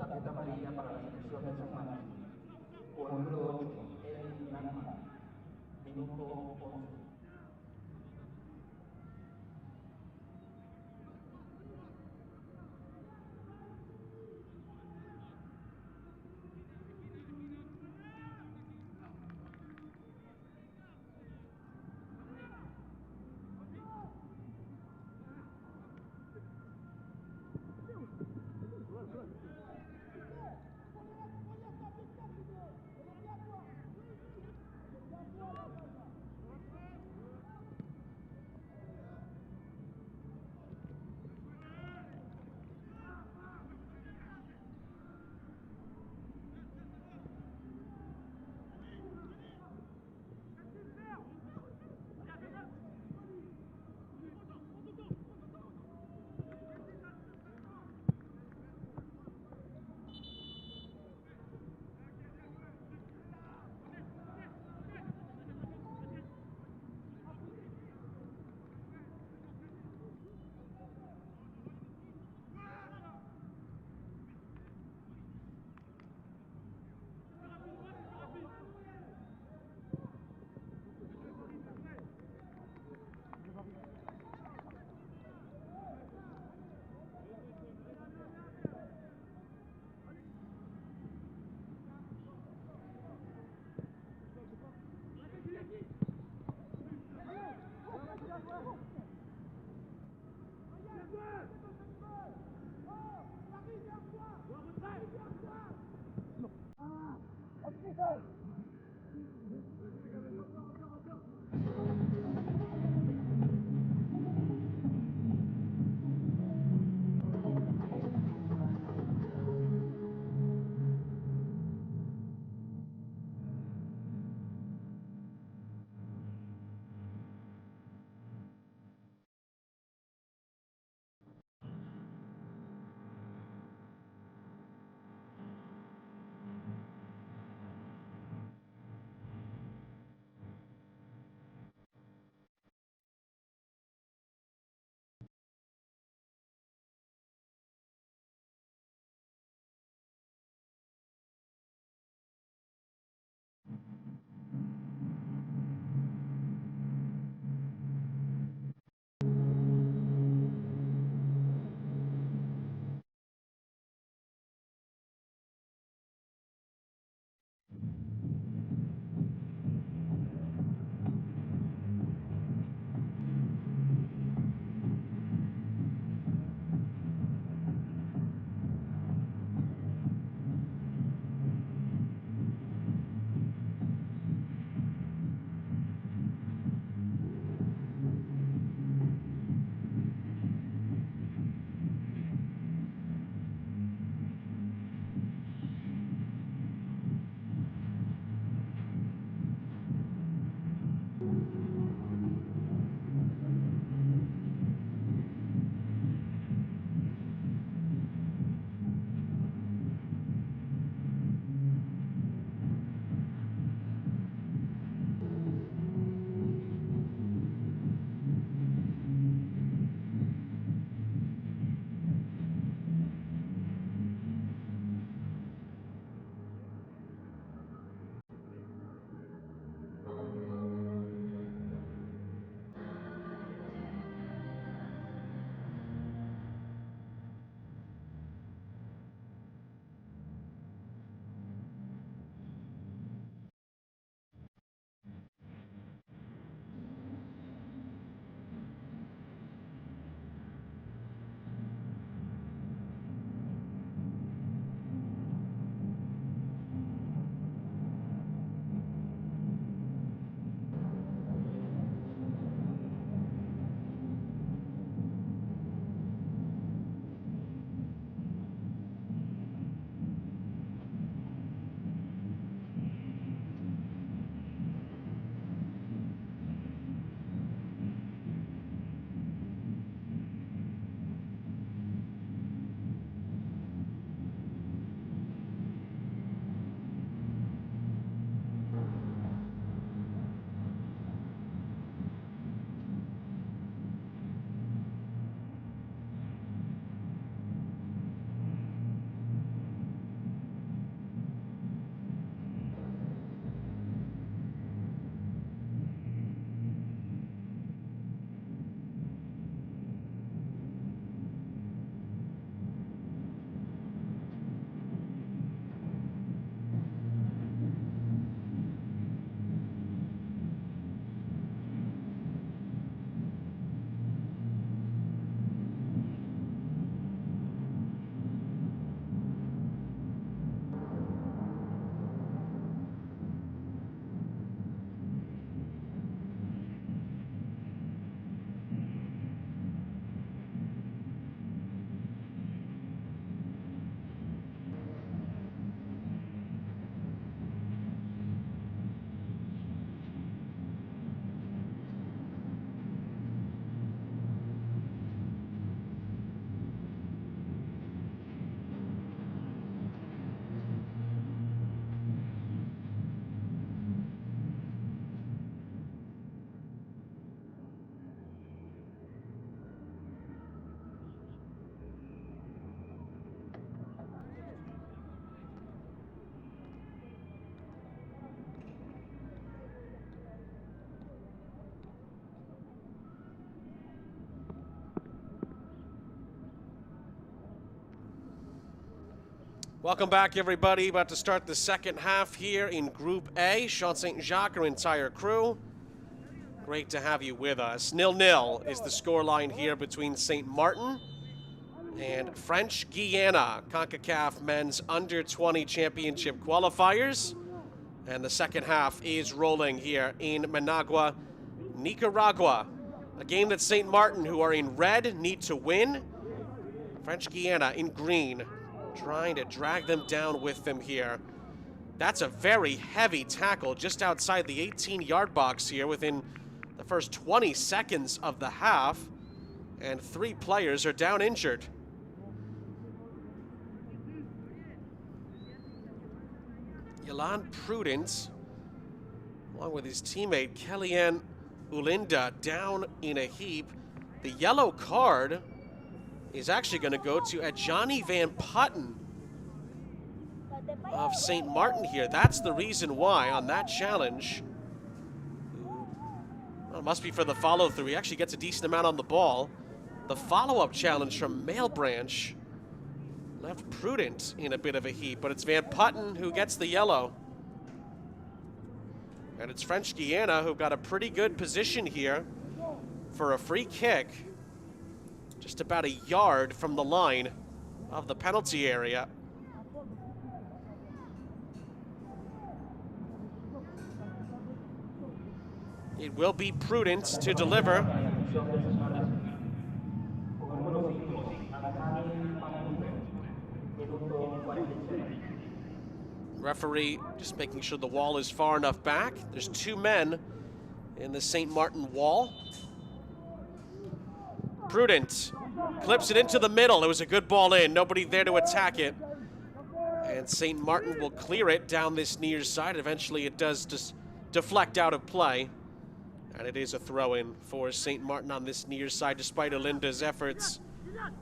Tarjeta amarilla para la selección de San Martín. Con el número 8, el Guiana. Minuto 11. Welcome back, everybody. About to start the second half here in Group A. Sean St. Jacques, our entire crew. Great to have you with us. 0-0 is the scoreline here between St. Martin and French Guiana, Concacaf Men's Under-20 Championship Qualifiers. And the second half is rolling here in Managua, Nicaragua. A game that St. Martin, who are in red, need to win. French Guiana in green, trying to drag them down with them here. That's a very heavy tackle just outside the 18-yard box here within the first 20 seconds of the half. And 3 players are down injured. Yolan Prudent, along with his teammate Kellyanne Ulinda, down in a heap. The yellow card is actually going to go to Adjani Van Putten of St. Martin here. That's the reason why on that challenge. Well, it must be for the follow-through. He actually gets a decent amount on the ball. The follow-up challenge from Mail Branch left Prudent in a bit of a heap, but it's Van Putten who gets the yellow. And it's French Guiana who got a pretty good position here for a free kick, just about a yard from the line of the penalty area. It will be Prudent to deliver. Referee just making sure the wall is far enough back. There's 2 men in the St. Martin wall. Prudent clips it into the middle. It was a good ball in. Nobody there to attack it. And St. Martin will clear it down this near side. Eventually it does just deflect out of play. And it is a throw-in for St. Martin on this near side, despite Olinda's efforts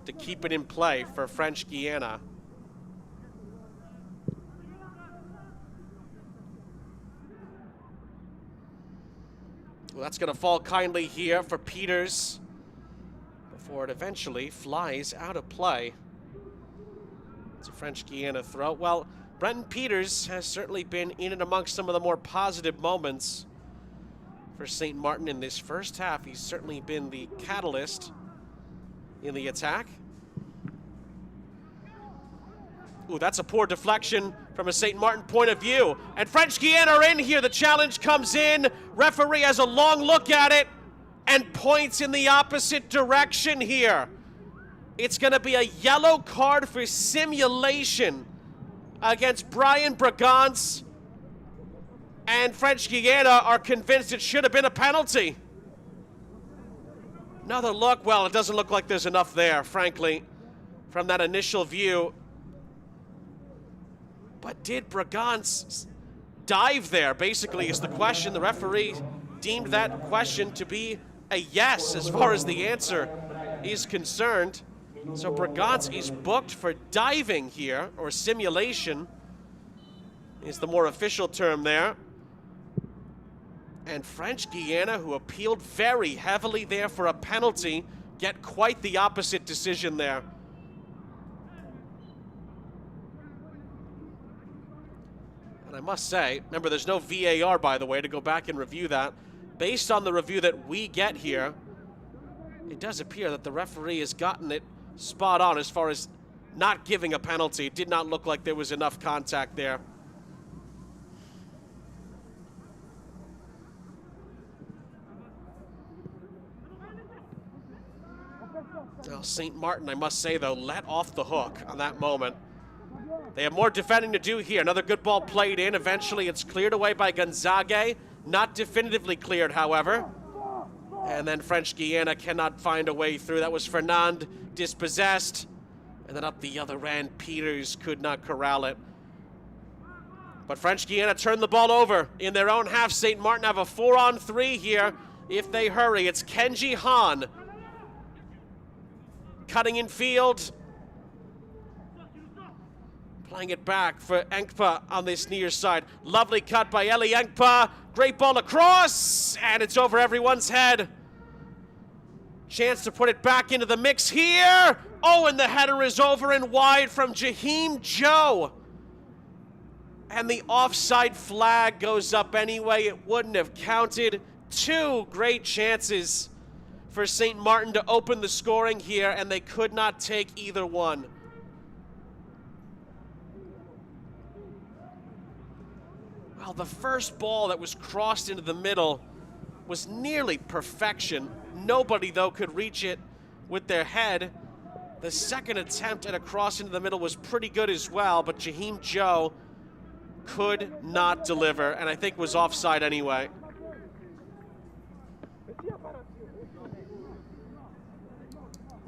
to keep it in play for French Guiana. Well, that's going to fall kindly here for Peters before it eventually flies out of play. It's a French Guiana throw. Well, Brenton Peters has certainly been in and amongst some of the more positive moments for St. Martin in this first half. He's certainly been the catalyst in the attack. Ooh, that's a poor deflection from a St. Martin point of view. And French Guiana are in here. The challenge comes in. Referee has a long look at it and points in the opposite direction here. It's going to be a yellow card for simulation against Brian Bragance. And French Guiana are convinced it should have been a penalty. Another look. Well, it doesn't look like there's enough there, frankly, from that initial view. But did Bragance dive there, basically, is the question. The referee deemed that question to be a yes as far as the answer is concerned. So Bragance is booked for diving here, or simulation is the more official term there. And French Guiana, who appealed very heavily there for a penalty, get quite the opposite decision there. And I must say, remember, there's no VAR, by the way, to go back and review that. Based on the review that we get here, it does appear that the referee has gotten it spot on as far as not giving a penalty. It did not look like there was enough contact there. Well, St. Martin, I must say, though, let off the hook on that moment. They have more defending to do here. Another good ball played in. Eventually, it's cleared away by Gonzague. Not definitively cleared, however. And then French Guiana cannot find a way through. That was Fernand dispossessed. And then up the other end, Peters could not corral it. But French Guiana turned the ball over in their own half. St. Martin have a 4-on-3 here if they hurry. It's Kenji Han cutting in field. Playing it back for Enkpa on this near side. Lovely cut by Eli Enkpa. Great ball across, and it's over everyone's head. Chance to put it back into the mix here. Oh, and the header is over and wide from Jaheim Joe. And the offside flag goes up anyway. It wouldn't have counted. Two great chances for St. Martin to open the scoring here, and they could not take either one. Well, the first ball that was crossed into the middle was nearly perfection. Nobody, though, could reach it with their head. The second attempt at a cross into the middle was pretty good as well, but Jaheim Joe could not deliver, and I think was offside anyway.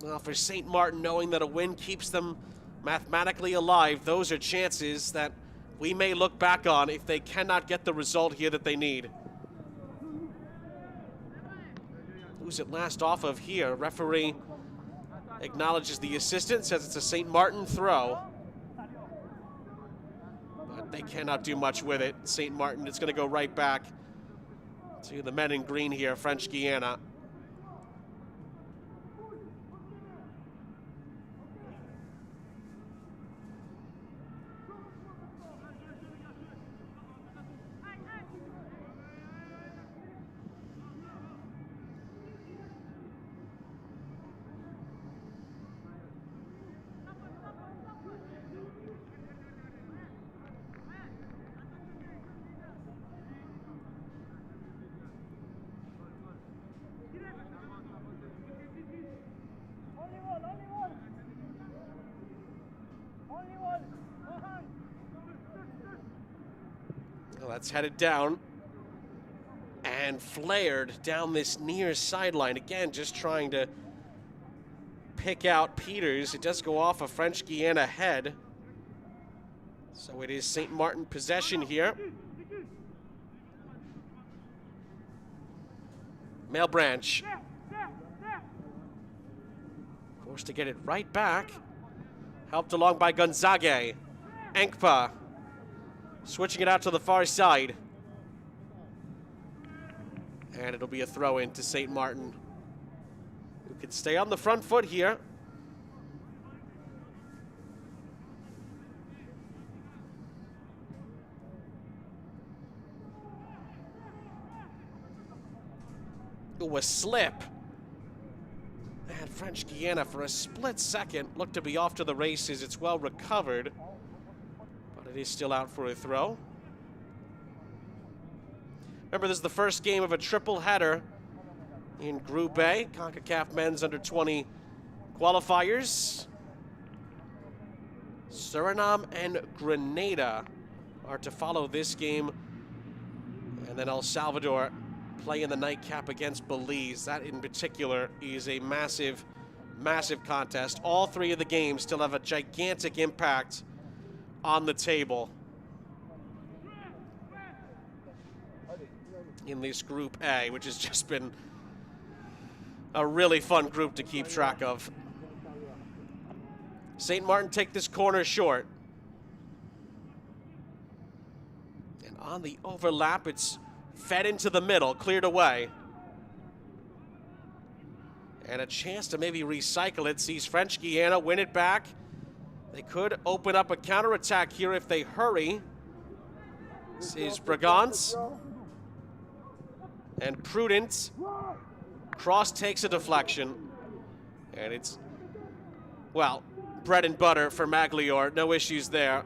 Well, for St. Martin, knowing that a win keeps them mathematically alive, those are chances that we may look back on if they cannot get the result here that they need. Who's it last off of here? Referee acknowledges the assistant, says it's a St. Martin throw. But they cannot do much with it. St. Martin, it's going to go right back to the men in green here, French Guiana. Well, that's headed down and flared down this near sideline. Again, just trying to pick out Peters. It does go off a French Guiana head. So it is St. Martin possession here. Malebranche. Forced to get it right back. Helped along by Gonzague. Enkpa. Switching it out to the far side. And it'll be a throw in to St. Martin, who can stay on the front foot here. Ooh, a slip. And French Guiana, for a split second, looked to be off to the races. It's well recovered, but it is still out for a throw. Remember, this is the first game of a triple header in Group A, Concacaf Men's Under-20 Qualifiers. Suriname and Grenada are to follow this game, and then El Salvador play in the nightcap against Belize. That in particular is a massive, massive contest. All three of the games still have a gigantic impact on the table in this Group A, which has just been a really fun group to keep track of. St. Martin take this corner short. And on the overlap, it's fed into the middle, cleared away. And a chance to maybe recycle it. Sees French Guiana win it back. They could open up a counterattack here if they hurry. This is Bragance. And Prudent. Cross takes a deflection. And it's, well, bread and butter for Maglior. No issues there.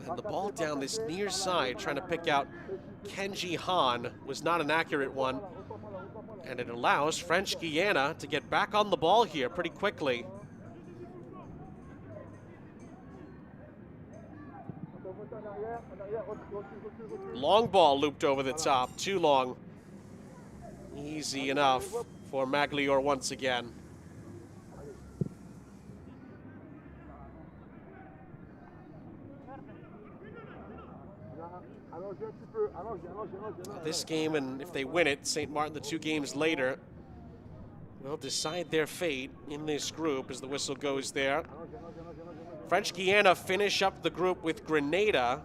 And the ball down this near side, trying to pick out Kenji Han, was not an accurate one. And it allows French Guiana to get back on the ball here pretty quickly. Long ball looped over the top, too long. Easy enough for Maglior once again. This game, and if they win it, St. Martin, the 2 games later, will decide their fate in this group as the whistle goes there. French Guiana finish up the group with Grenada.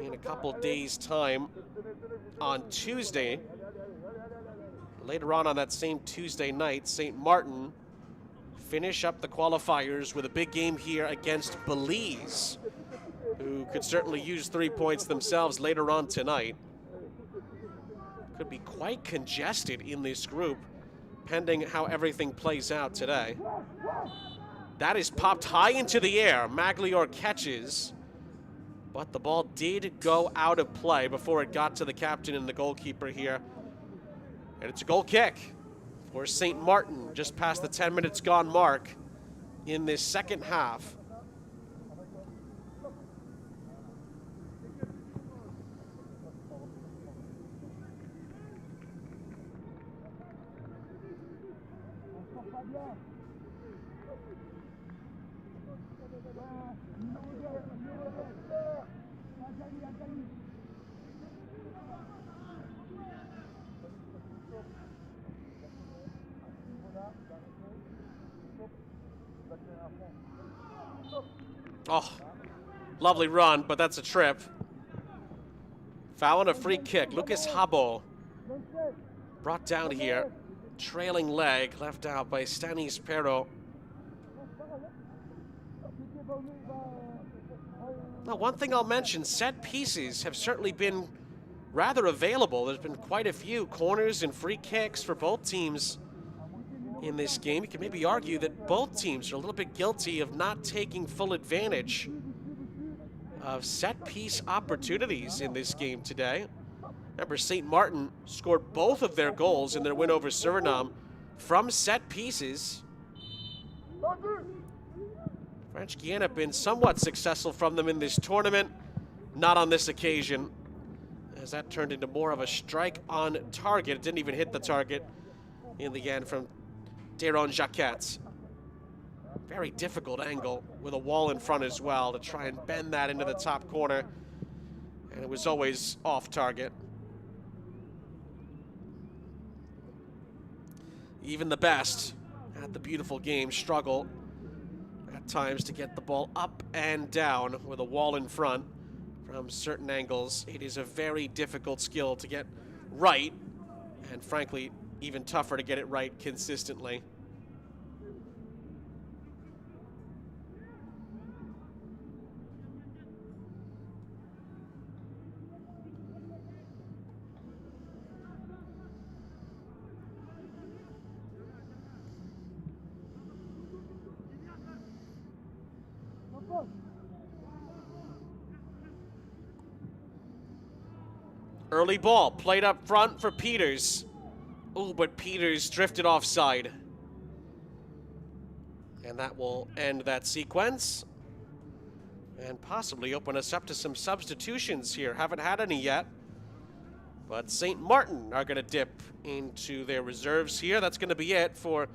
in a couple days' time on Tuesday. Later on that same Tuesday night, St. Martin finish up the qualifiers with a big game here against Belize, who could certainly use 3 points themselves later on tonight. Could be quite congested in this group, pending how everything plays out today. That is popped high into the air. Maglior catches, but the ball did go out of play before it got to the captain and the goalkeeper here. And it's a goal kick for St. Martin, just past the 10 minutes gone mark in this second half. Oh, lovely run, but that's a trip. Foul and a free kick. Lucas Habo brought down here. Trailing leg left out by Stanis Pero. Now, one thing I'll mention, set pieces have certainly been rather available. There's been quite a few corners and free kicks for both teams in this game. You can maybe argue that both teams are a little bit guilty of not taking full advantage of set-piece opportunities in this game today. Remember, St. Martin scored both of their goals in their win over Suriname from set pieces. French Guiana have been somewhat successful from them in this tournament. Not on this occasion, as that turned into more of a strike on target. It didn't even hit the target in the end from Deron Jacquet. Very difficult angle with a wall in front as well to try and bend that into the top corner. And it was always off target. Even the best at the beautiful game struggle at times to get the ball up and down with a wall in front from certain angles. It is a very difficult skill to get right, and frankly, even tougher to get it right consistently. Early ball played up front for Peters. Oh, but Peters drifted offside. And that will end that sequence and possibly open us up to some substitutions here. Haven't had any yet, but St. Martin are going to dip into their reserves here. That's going to be it for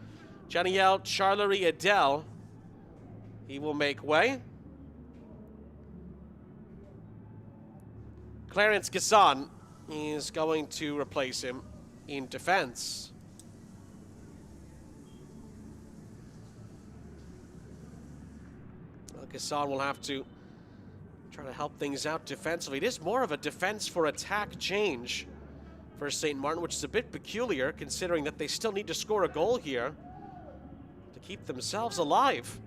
Janiel Charlery-Adel. He will make way. Clarence Gasson is going to replace him in defense. Well, Gasson will have to try to help things out defensively. It is more of a defense for attack change for St. Martin, which is a bit peculiar considering that they still need to score a goal here to keep themselves alive,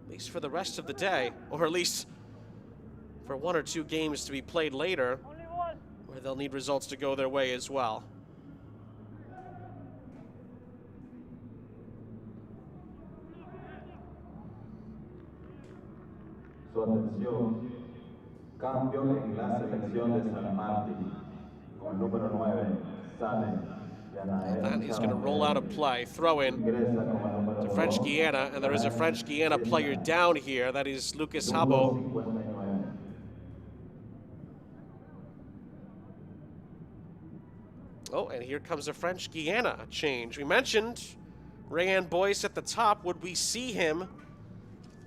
at least for the rest of the day, or at least for 1 or 2 games to be played later, where they'll need results to go their way as well. Su atención, cambio en la selección de San Martín, con número 9, Sane. That is going to roll out of play. Throw in to French Guiana, and there is a French Guiana player down here. That is Lucas Habo. Oh, and here comes a French Guiana change. We mentioned Rayan Boyce at the top. Would we see him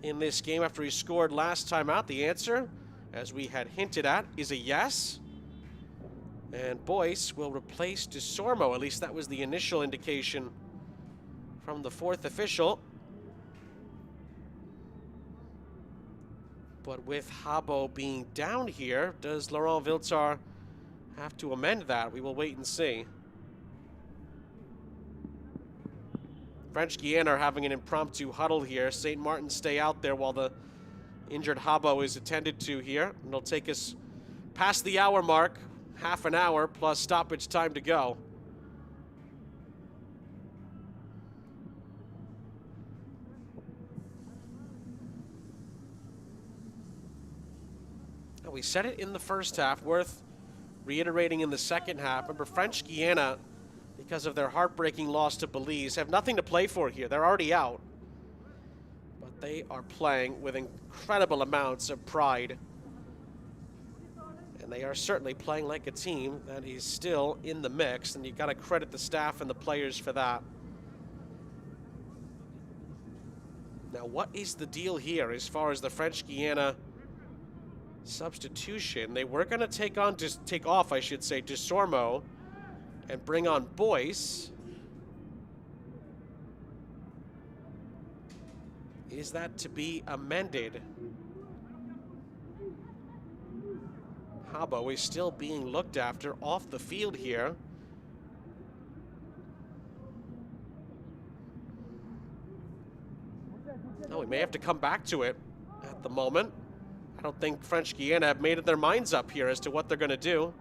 in this game after he scored last time out? The answer, as we had hinted at, is a yes. And Boyce will replace DeSormo. At least that was the initial indication from the 4th official. But with Habo being down here, does Laurent Viltar have to amend that? We will wait and see. French Guiana are having an impromptu huddle here. St. Martin stay out there while the injured Habo is attended to here. And it'll take us past the hour mark, half an hour plus stoppage time to go. Now, we said it in the first half, worth reiterating in the second half. Remember, French Guiana, because of their heartbreaking loss to Belize, have nothing to play for here. They're already out. But they are playing with incredible amounts of pride. And they are certainly playing like a team that is still in the mix, and you got to credit the staff and the players for that. Now, what is the deal here as far as the French Guiana substitution? They were going to take off Desormeaux and bring on Boyce. Is that to be amended? Habo is still being looked after off the field here. Oh, we may have to come back to it at the moment. I don't think French Guiana have made their minds up here as to what they're going to do.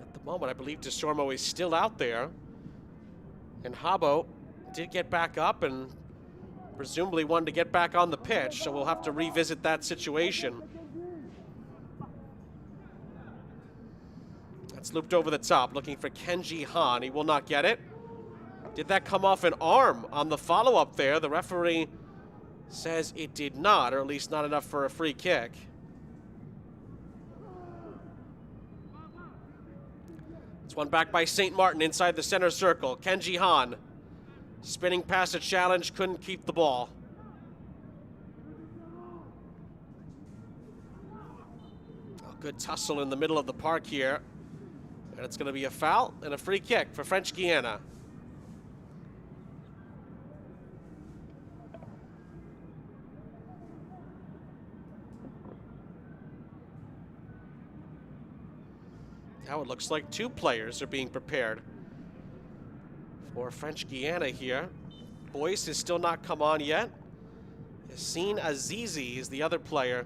At the moment, I believe Desormeaux is still out there. And Habo did get back up and presumably wanted to get back on the pitch, so we'll have to revisit that situation. That's looped over the top, looking for Kenji Han. He will not get it. Did that come off an arm on the follow-up there? The referee says it did not, or at least not enough for a free kick. It's one back by St. Martin inside the center circle. Kenji Han spinning past a challenge, couldn't keep the ball. A good tussle in the middle of the park here. And it's going to be a foul and a free kick for French Guiana. Now it looks like two players are being prepared for French Guiana here. Boyce has still not come on yet. Yassine Azizi is the other player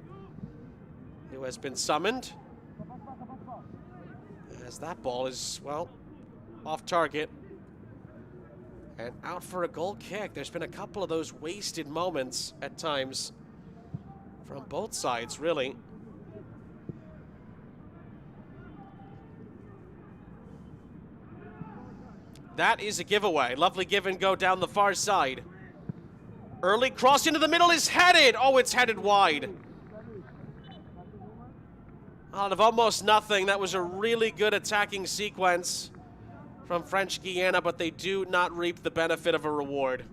who has been summoned. As that ball is, well, off target and out for a goal kick. There's been a couple of those wasted moments at times from both sides, really. That is a giveaway. Lovely give and go down the far side. Early cross into the middle is headed. Oh, it's headed wide. Out of almost nothing, that was a really good attacking sequence from French Guiana, but they do not reap the benefit of a reward.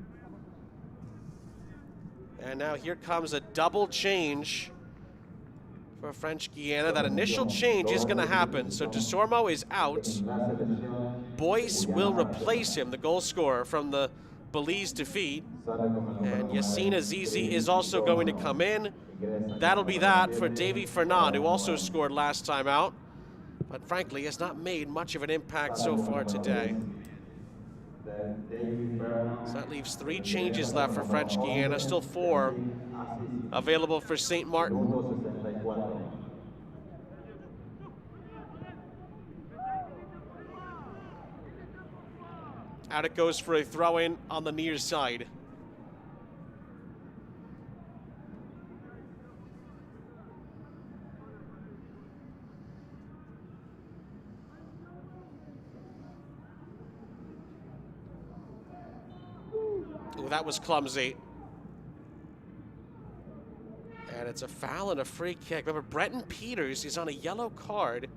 And now here comes a double change for French Guiana. That initial change is going to happen. So Desormeaux is out. Boyce will replace him, the goal scorer from the Belize defeat. And Yassine Azizi is also going to come in. That'll be that for Davy Fernand, who also scored last time out, but frankly has not made much of an impact so far today. So that leaves 3 changes left for French Guiana, still 4 available for St. Martin. Out it goes for a throw-in on the near side. Ooh, that was clumsy. And it's a foul and a free kick. Remember, Brenton Peters is on a yellow card.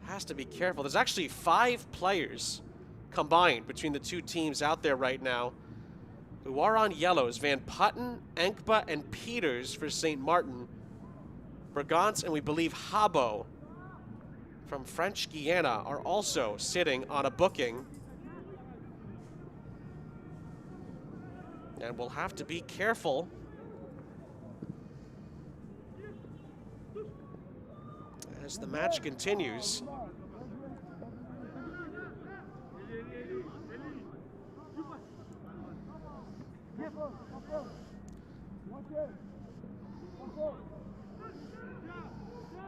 Has to be careful. There's actually 5 players combined between the two teams out there right now who are on yellows. Van Putten, Enkba, and Peters for St. Martin. Bragance and we believe Habo from French Guiana are also sitting on a booking. And we'll have to be careful as the match continues.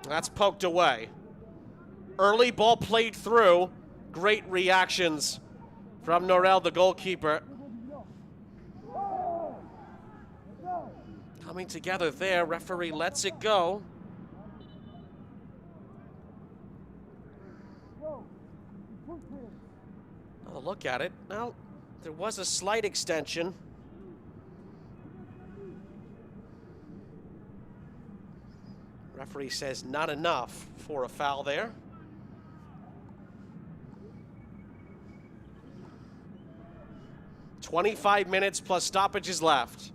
That's poked away. Early ball played through. Great reactions from Norel, the goalkeeper. Coming together there, referee lets it go. Another look at it. Now, there was a slight extension. Referee says not enough for a foul there. "25 minutes plus stoppages left.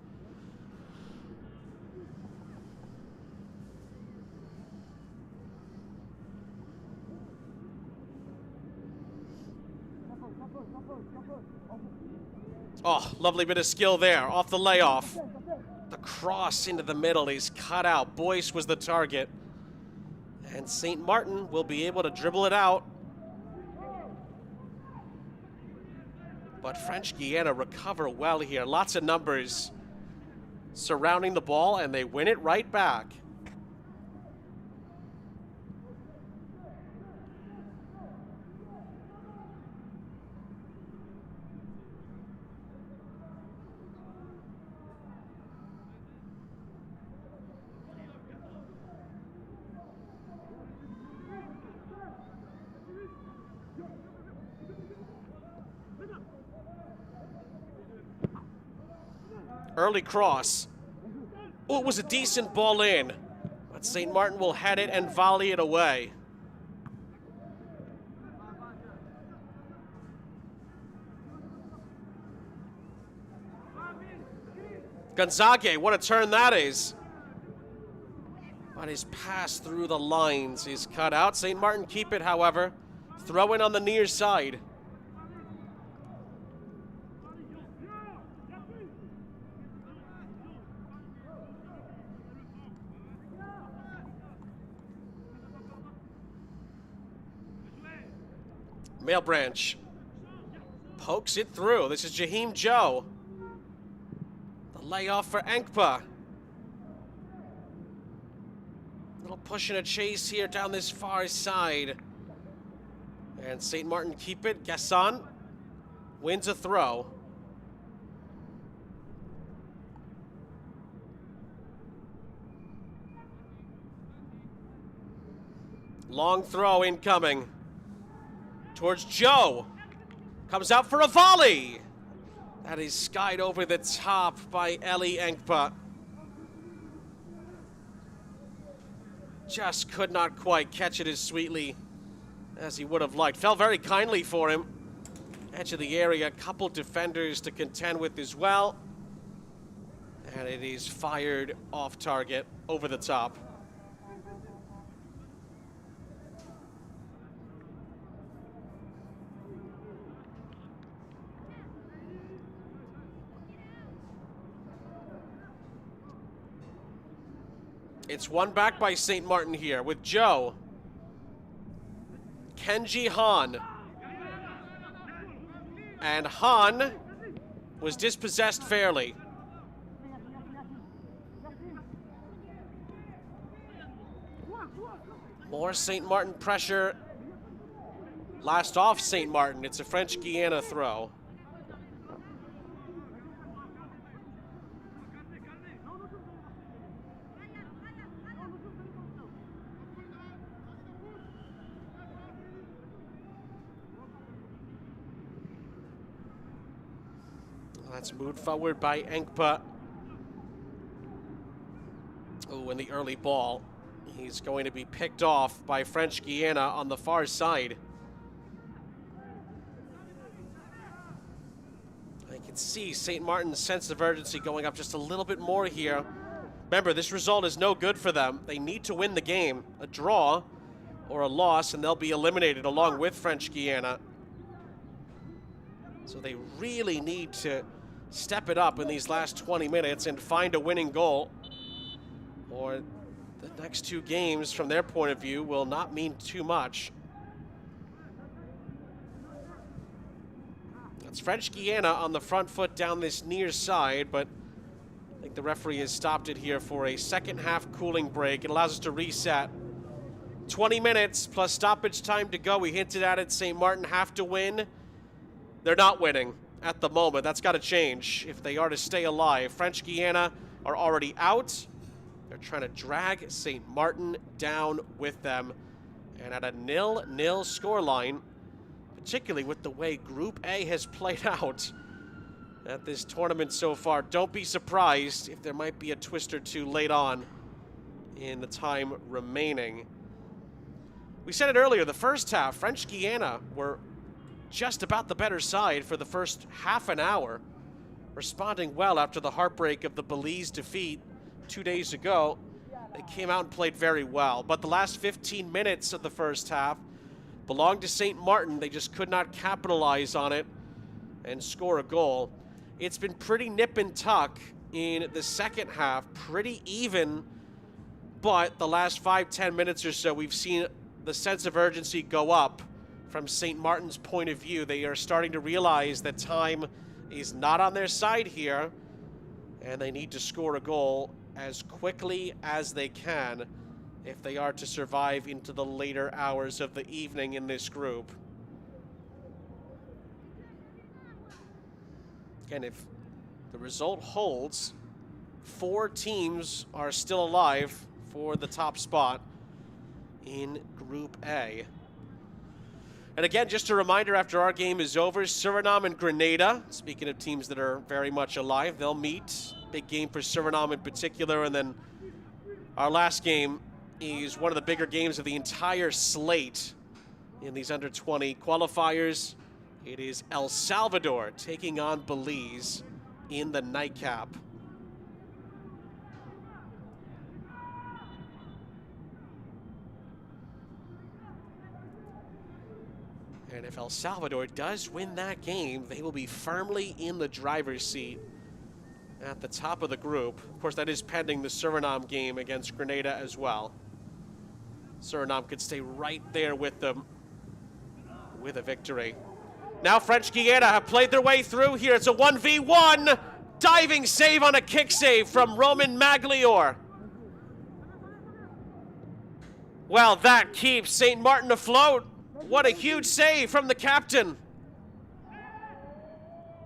Oh, lovely bit of skill there off the layoff. The cross into the middle, he's cut out. Boyce was the target. And St. Martin will be able to dribble it out. But French Guiana recover well here. Lots of numbers surrounding the ball, and they win it right back. Early cross. Oh, it was a decent ball in, but St. Martin will head it and volley it away. Gonzague, what a turn that is. But his pass through the lines is cut out. St. Martin keep it, however. Throw in on the near side. Mail branch pokes it through. This is Jaheim Joe. The layoff for Enkpa. Little push and a chase here down this far side. And St. Martin keep it. Gasson wins a throw. Long throw incoming. Towards Joe. Comes out for a volley. That is skied over the top by Eli Enkpa. Just could not quite catch it as sweetly as he would have liked. Fell very kindly for him. Edge of the area, a couple defenders to contend with as well. And it is fired off target over the top. It's won back by St. Martin here with Joe. Kenji Han. And Han was dispossessed fairly. More St. Martin pressure. Last off St. Martin. It's a French Guiana throw. That's moved forward by Enkpa. Oh, and the early ball. He's going to be picked off by French Guiana on the far side. I can see St. Martin's sense of urgency going up just a little bit more here. Remember, this result is no good for them. They need to win the game. A draw or a loss, and they'll be eliminated along with French Guiana. So they really need to step it up in these last 20 minutes and find a winning goal, or the next two games, from their point of view, will not mean too much. It's French Guiana on the front foot down this near side, but I think the referee has stopped it here for a second half cooling break. It allows us to reset. 20 minutes plus stoppage time to go. We hinted at it. St. Martin have to win. They're not winning at the moment. That's got to change if they are to stay alive. French Guiana are already out. They're trying to drag St. Martin down with them. And at a 0-0 scoreline, particularly with the way Group A has played out at this tournament so far, don't be surprised if there might be a twist or two late on in the time remaining. We said it earlier, the first half, French Guiana were just about the better side for the first half an hour, responding well after the heartbreak of the Belize defeat 2 days ago. They came out and played very well, but the last 15 minutes of the first half belonged to St. Martin. They just could not capitalize on it and score a goal. It's been pretty nip and tuck in the second half, pretty even, but the last 5-10 minutes or so, we've seen the sense of urgency go up from St. Martin's point of view. They are starting to realize that time is not on their side here, and they need to score a goal as quickly as they can if they are to survive into the later hours of the evening in this group. Again, if the result holds, 4 teams are still alive for the top spot in Group A. And again, just a reminder, after our game is over, Suriname and Grenada, speaking of teams that are very much alive, they'll meet. Big game for Suriname in particular, and then our last game is one of the bigger games of the entire slate in these under-20 qualifiers. It is El Salvador taking on Belize in the nightcap. And if El Salvador does win that game, they will be firmly in the driver's seat at the top of the group. Of course, that is pending the Suriname game against Grenada as well. Suriname could stay right there with them with a victory. Now French Guiana have played their way through here. It's a 1v1. Diving save on a kick save from Roman Maglior. Well, that keeps St. Martin afloat. What a huge save from the captain.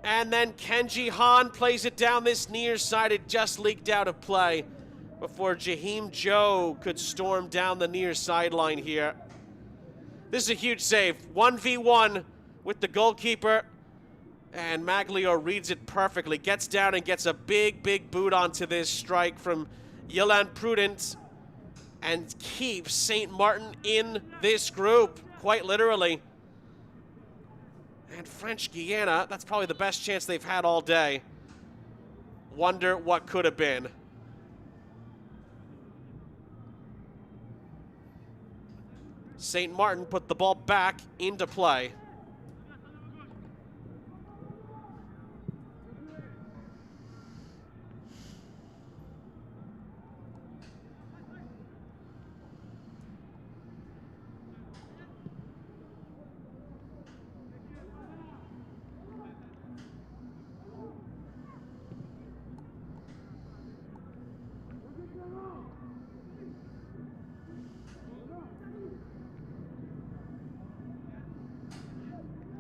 And then Kenji Han plays it down this near side. It just leaked out of play before Jaheim Joe could storm down the near sideline here. This is a huge save. 1v1 with the goalkeeper. And Maglio reads it perfectly. Gets down and gets a big, big boot onto this strike from Ylan Prudent. And keeps St. Martin in this group, quite literally. And French Guiana, that's probably the best chance they've had all day. Wonder what could have been. St. Martin put the ball back into play.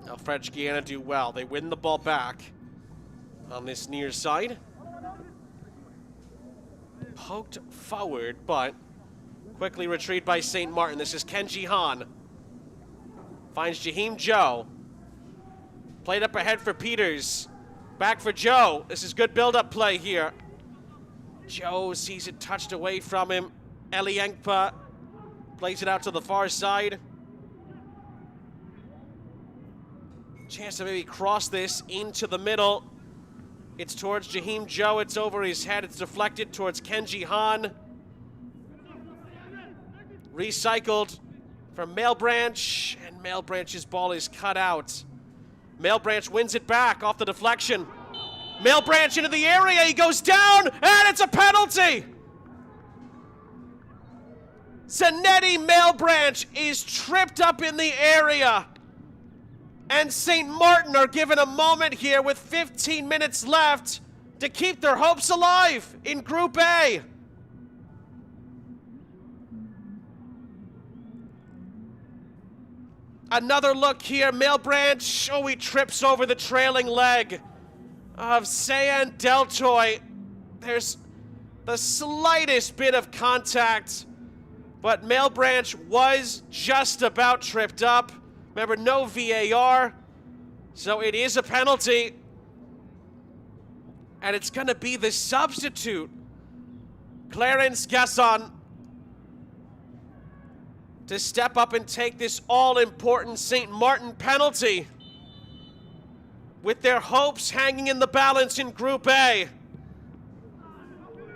Now French Guiana do well. They win the ball back on this near side. Poked forward, but quickly retrieved by St. Martin. This is Kenji Han. Finds Jaheim Joe. Played up ahead for Peters. Back for Joe. This is good build-up play here. Joe sees it touched away from him. Eliengpa plays it out to the far side. Chance to maybe cross this into the middle. It's towards Jaheim Joe. It's over his head. It's deflected towards Kenji Han. Recycled from Malebranche, and Malebranche's ball is cut out. Malebranche wins it back off the deflection. Malebranche into the area, he goes down, and it's a penalty! Zanetti Malebranche is tripped up in the area. And St. Martin are given a moment here with 15 minutes left to keep their hopes alive in Group A. Another look here, Malebranche, he trips over the trailing leg of Sayan Deltoy. There's the slightest bit of contact, but Malebranche was just about tripped up. Remember, no VAR, so it is a penalty. And it's gonna be the substitute, Clarence Gasson, to step up and take this all-important St. Martin penalty, with their hopes hanging in the balance in Group A.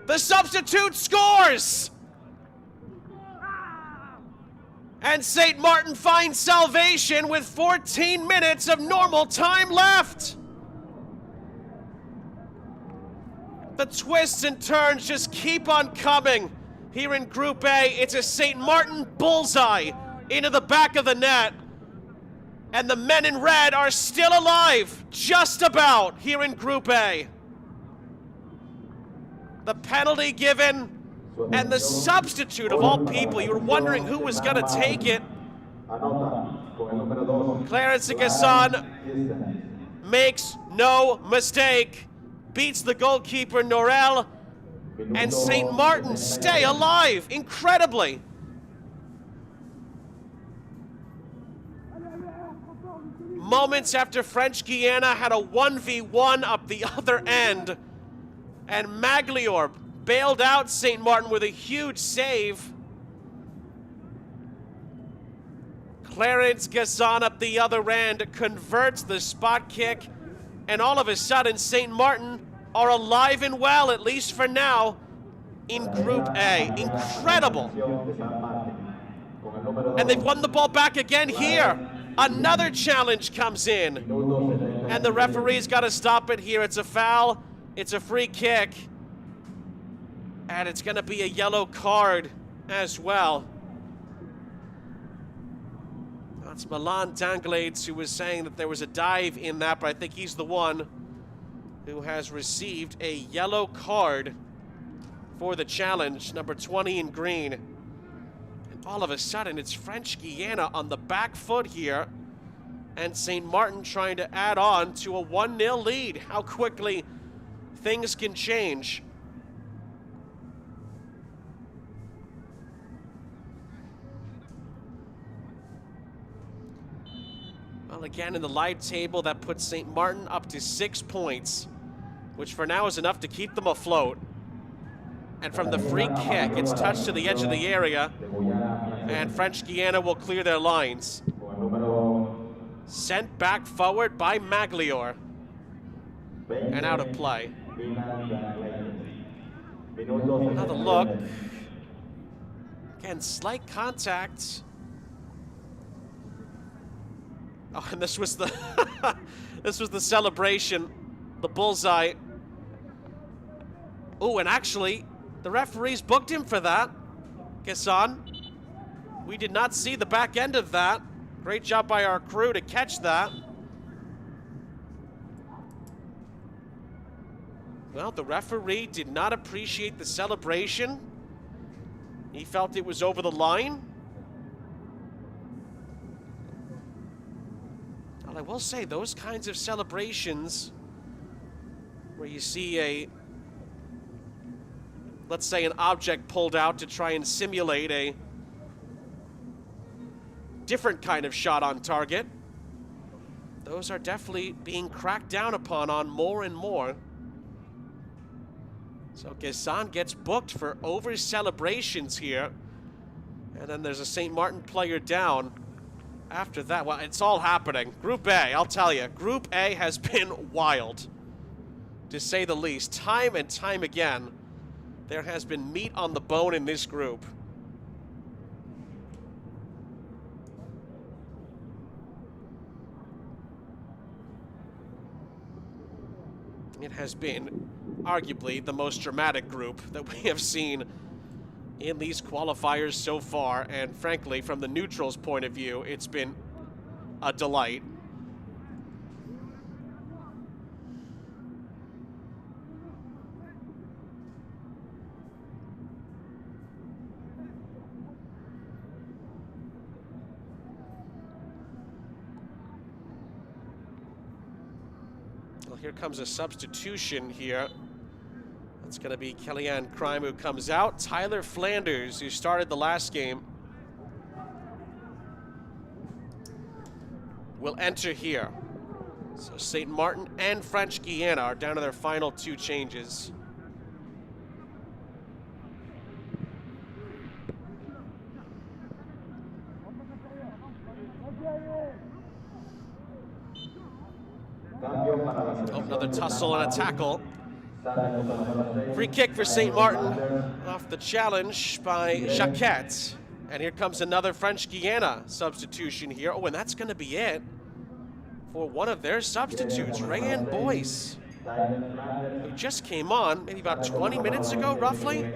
The substitute scores! And St. Martin finds salvation with 14 minutes of normal time left. The twists and turns just keep on coming. Here in Group A, it's a St. Martin bullseye into the back of the net. And the men in red are still alive, just about, here in Group A. The penalty given, and the substitute of all people. You were wondering who was going to take it. Clarence Gasson makes no mistake. Beats the goalkeeper, Norel. And St. Martin stay alive, incredibly. Moments after French Guiana had a 1v1 up the other end, and Maglior bailed out St. Martin with a huge save. Clarence Gasson up the other end converts the spot kick, and all of a sudden St. Martin are alive and well, at least for now, in Group A. Incredible. And they've won the ball back again here. Another challenge comes in. And the referee's got to stop it here. It's a foul. It's a free kick. And it's going to be a yellow card as well. That's Milan Danglades who was saying that there was a dive in that, but I think he's the one who has received a yellow card for the challenge, number 20 in green. And all of a sudden, it's French Guiana on the back foot here, and St. Martin trying to add on to a 1-0 lead. How quickly things can change. Well, again, in the live table, that puts St. Martin up to 6 points, which for now is enough to keep them afloat. And from the free kick, it's touched to the edge of the area, and French Guiana will clear their lines. Sent back forward by Maglior, and out of play. Another look. Again, slight contact. Oh, and this was the this was the celebration, the bullseye. Oh, and actually, the referees booked him for that. Gasson. We did not see the back end of that. Great job by our crew to catch that. Well, the referee did not appreciate the celebration. He felt it was over the line. Well, I will say, those kinds of celebrations where you see let's say an object pulled out to try and simulate a different kind of shot on target, those are definitely being cracked down upon on more and more. So Gasson gets booked for over celebrations here, and then there's a St. Martin player down after that. Well, it's all happening. Group A, I'll tell you, Group A has been wild, to say the least. Time and time again, there has been meat on the bone in this group. It has been arguably the most dramatic group that we have seen in these qualifiers so far, and frankly, from the neutrals' point of view, it's been a delight. Well, here comes a substitution here. It's going to be Kellyanne Crime who comes out. Tyler Flanders, who started the last game, will enter here. So St. Martin and French Guiana are down to their final 2 changes. Oh, another tussle and a tackle. Free kick for St. Martin off the challenge by Jacquet. And here comes another French Guiana substitution here. Oh, and that's going to be it for one of their substitutes, Rayan Boyce, who just came on maybe about 20 minutes ago, roughly.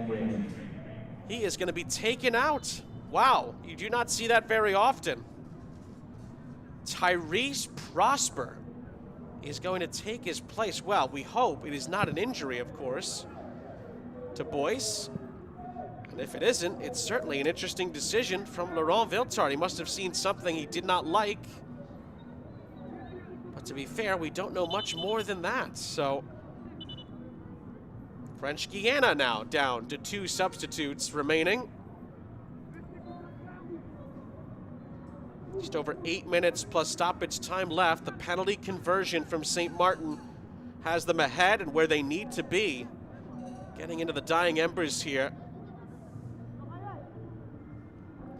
He is going to be taken out. Wow, you do not see that very often. Tyrese Prosper is going to take his place. Well, we hope it is not an injury, of course, to Boyce. And if it isn't, it's certainly an interesting decision from Laurent Viltard. He must have seen something he did not like. But to be fair, we don't know much more than that. So French Guiana now down to 2 substitutes remaining. Just over 8 minutes plus stoppage time left. The penalty conversion from St. Martin has them ahead and where they need to be. Getting into the dying embers here.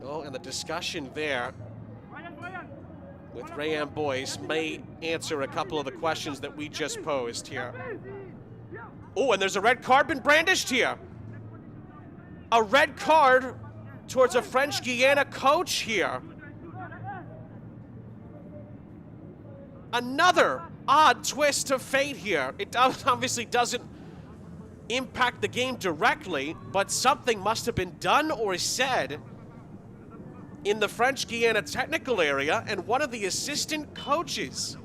Oh, and the discussion there with Rayan Boyce may answer a couple of the questions that we just posed here. Oh, and there's a red card been brandished here. A red card towards a French Guiana coach here. Another odd twist of fate here. It obviously doesn't impact the game directly, but something must have been done or said in the French Guiana technical area, and one of the assistant coaches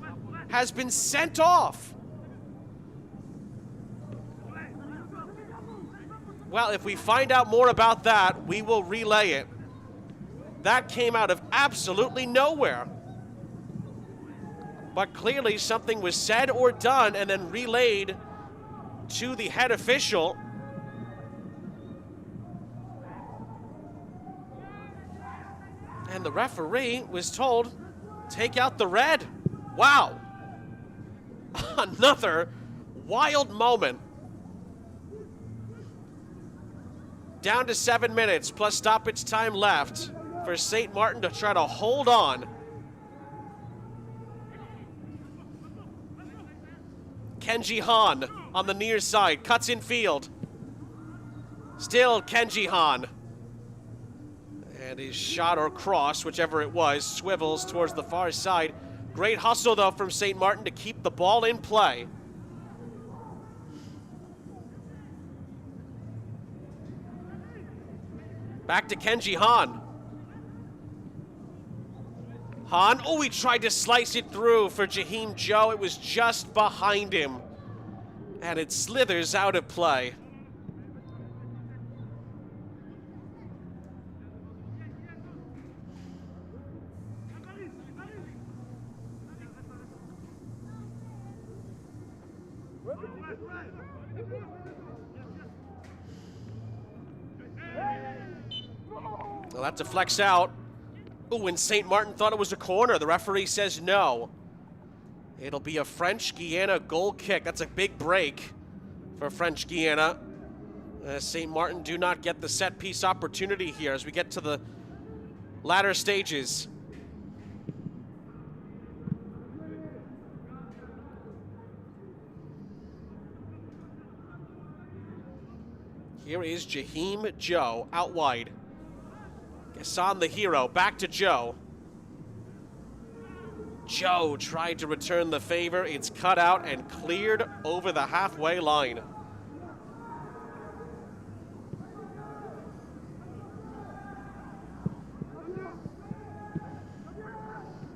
has been sent off. Well, if we find out more about that, we will relay it. That came out of absolutely nowhere. But clearly something was said or done and then relayed to the head official. And the referee was told, take out the red. Wow. Another wild moment. Down to 7 minutes plus stoppage time left for St. Martin to try to hold on. Kenji Han on the near side, cuts in field. Still Kenji Han. And his shot or cross, whichever it was, swivels towards the far side. Great hustle, though, from St. Martin to keep the ball in play. Back to Kenji Han. Han, oh, he tried to slice it through for Jaheim Joe. It was just behind him. And it slithers out of play. Well, that deflects out. Oh, and St. Martin thought it was a corner. The referee says no. It'll be a French Guiana goal kick. That's a big break for French Guiana. St. Martin do not get the set piece opportunity here as we get to the latter stages. Here is Jaheim Joe out wide. Gassan the hero, back to Joe. Joe tried to return the favor. It's cut out and cleared over the halfway line.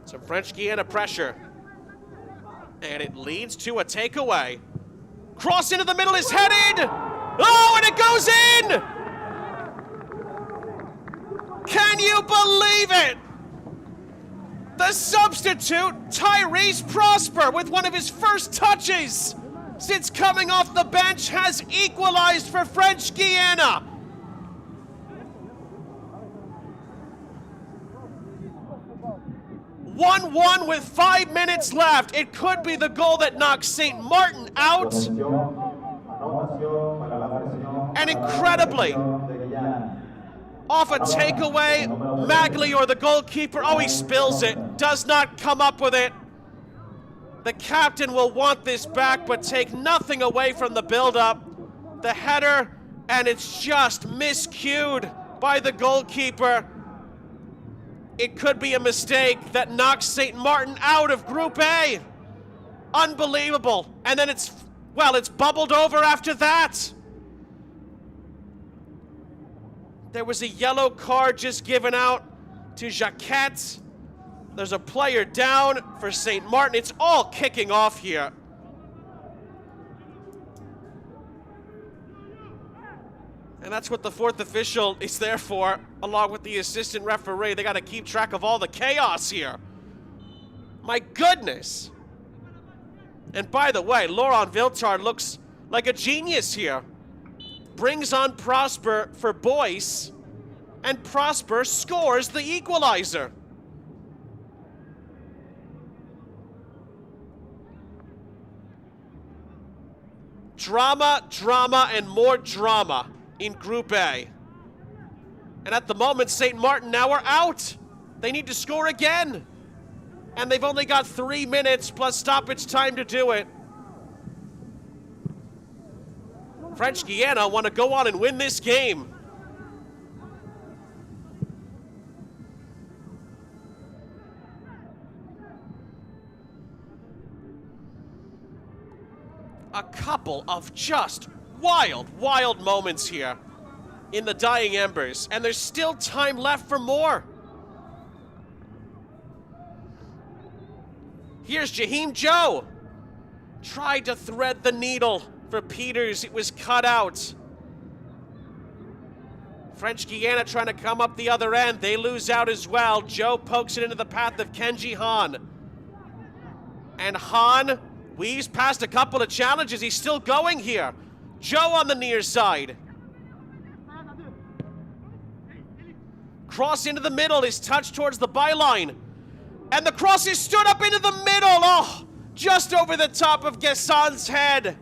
Some French Guiana pressure. And it leads to a takeaway. Cross into the middle is headed! Oh, and it goes in! Can you believe it? The substitute, Tyrese Prosper, with one of his first touches since coming off the bench, has equalized for French Guiana. (1-1) with 5 minutes left. It could be the goal that knocks St. Martin out. And incredibly, off a takeaway, Maglior, the goalkeeper, oh, he spills it, does not come up with it. The captain will want this back, but take nothing away from the build-up. The header, and it's just miscued by the goalkeeper. It could be a mistake that knocks St. Martin out of Group A. Unbelievable. And then it's bubbled over after that. There was a yellow card just given out to Jacquet. There's a player down for St. Martin. It's all kicking off here. And that's what the fourth official is there for, along with the assistant referee. They got to keep track of all the chaos here. My goodness. And by the way, Laurent Viltard looks like a genius here. Brings on Prosper for Boyce, and Prosper scores the equalizer. Drama, drama, and more drama in Group A. And at the moment, St. Martin now are out. They need to score again. And they've only got 3 minutes plus stoppage time to do it. French Guiana want to go on and win this game. A couple of just wild, wild moments here in the dying embers, and there's still time left for more. Here's Jaheim Joe. Tried to thread the needle for Peters. It was cut out. French Guiana trying to come up the other end. They lose out as well. Joe pokes it into the path of Kenji Han. And Han weaves past a couple of challenges. He's still going here. Joe on the near side. Cross into the middle is touched towards the byline. And the cross is stood up into the middle. Oh, just over the top of Guessan's head.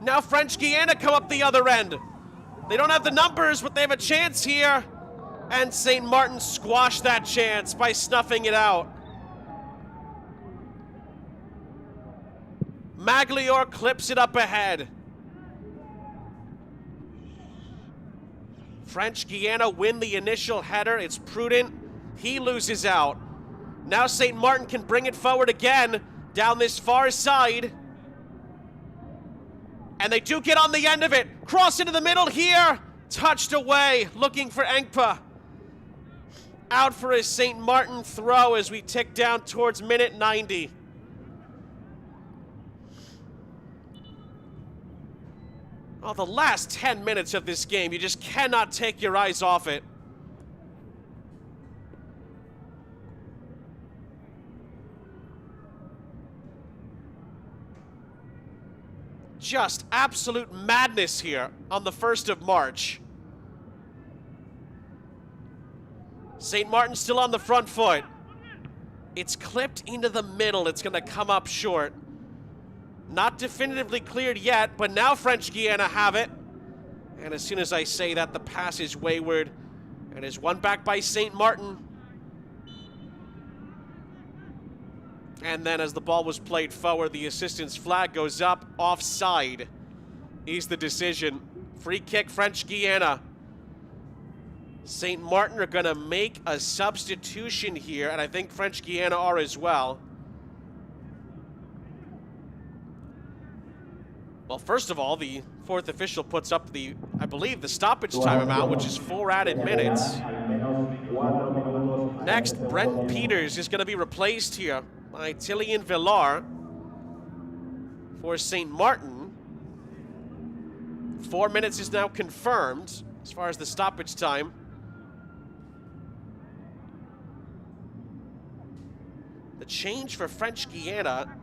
Now French Guiana come up the other end. They don't have the numbers, but they have a chance here. And St. Martin squashed that chance by snuffing it out. Maglior clips it up ahead. French Guiana win the initial header. It's prudent. He loses out. Now St. Martin can bring it forward again down this far side. And they do get on the end of it. Cross into the middle here. Touched away, looking for Engpa. Out for a St. Martin throw as we tick down towards minute 90. Oh, the last 10 minutes of this game, you just cannot take your eyes off it. Just absolute madness here on the 1st of March. St. Martin still on the front foot. It's clipped into the middle. It's going to come up short. Not definitively cleared yet, but now French Guiana have it. And as soon as I say that, the pass is wayward and is won back by St. Martin. And then as the ball was played forward, the assistant's flag goes up. Offside is the decision. Free kick, French Guiana. St. Martin are going to make a substitution here, and I think French Guiana are as well. Well, first of all, the fourth official puts up the, I believe, the stoppage time amount, which is 4 added minutes. Next, Brent Peters is going to be replaced here by Tillian Villar for St. Martin. 4 minutes is now confirmed as far as the stoppage time. The change for French Guiana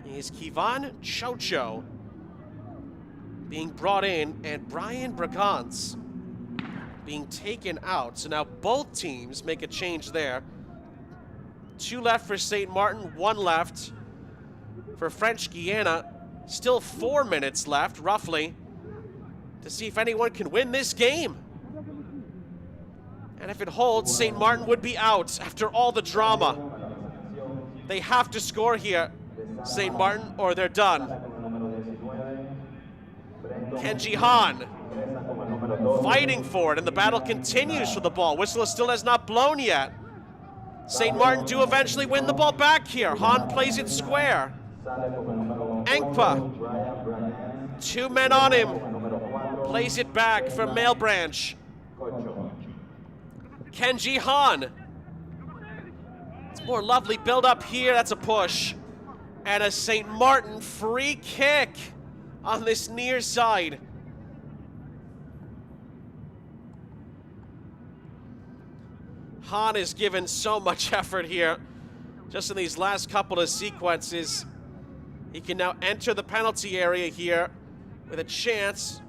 is Kivan Chocho being brought in and Brian Bragance being taken out. So now both teams make a change there. 2 left for St. Martin, 1 left for French Guiana. Still 4 minutes left, roughly, to see if anyone can win this game. And if it holds, St. Martin would be out after all the drama. They have to score here, St. Martin, or they're done. Kenji Han fighting for it, and the battle continues for the ball. Whistle still has not blown yet. St. Martin do eventually win the ball back here. Han plays it square. Engpa, 2 men on him, plays it back for Male Branch. Kenji Han. It's more lovely build up here. That's a push. And a St. Martin free kick on this near side. Han has given so much effort here just in these last couple of sequences. He can now enter the penalty area here with a chance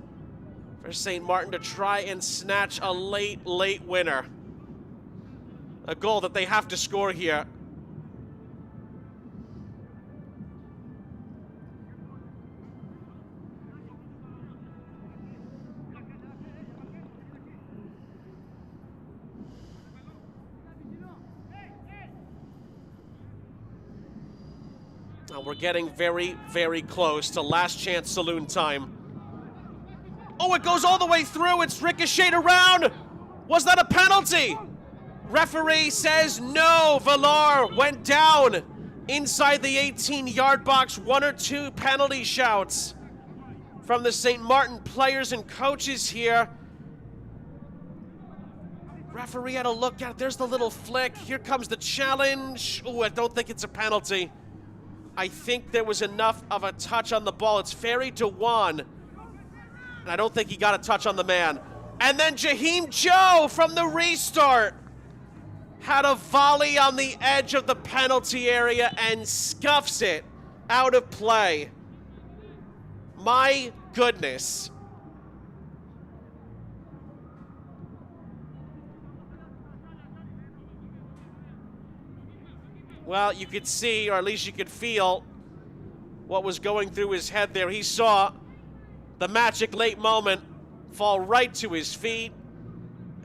for St. Martin to try and snatch a late winner. A goal that they have to score here. Now we're getting very, very close to last chance saloon time. Oh, it goes all the way through. It's ricocheted around. Was that a penalty? Referee says no. Villar went down inside the 18-yard box. 1 or 2 penalty shouts from the St. Martin players and coaches here. Referee had a look at it. There's the little flick. Here comes the challenge. Oh, I don't think it's a penalty. I think there was enough of a touch on the ball. It's Ferry Dewan. And I don't think he got a touch on the man. And then Jaheim Joe from the restart had a volley on the edge of the penalty area and scuffs it out of play. My goodness. Well, you could see, or at least you could feel, what was going through his head there. He saw the magic late moment fall right to his feet,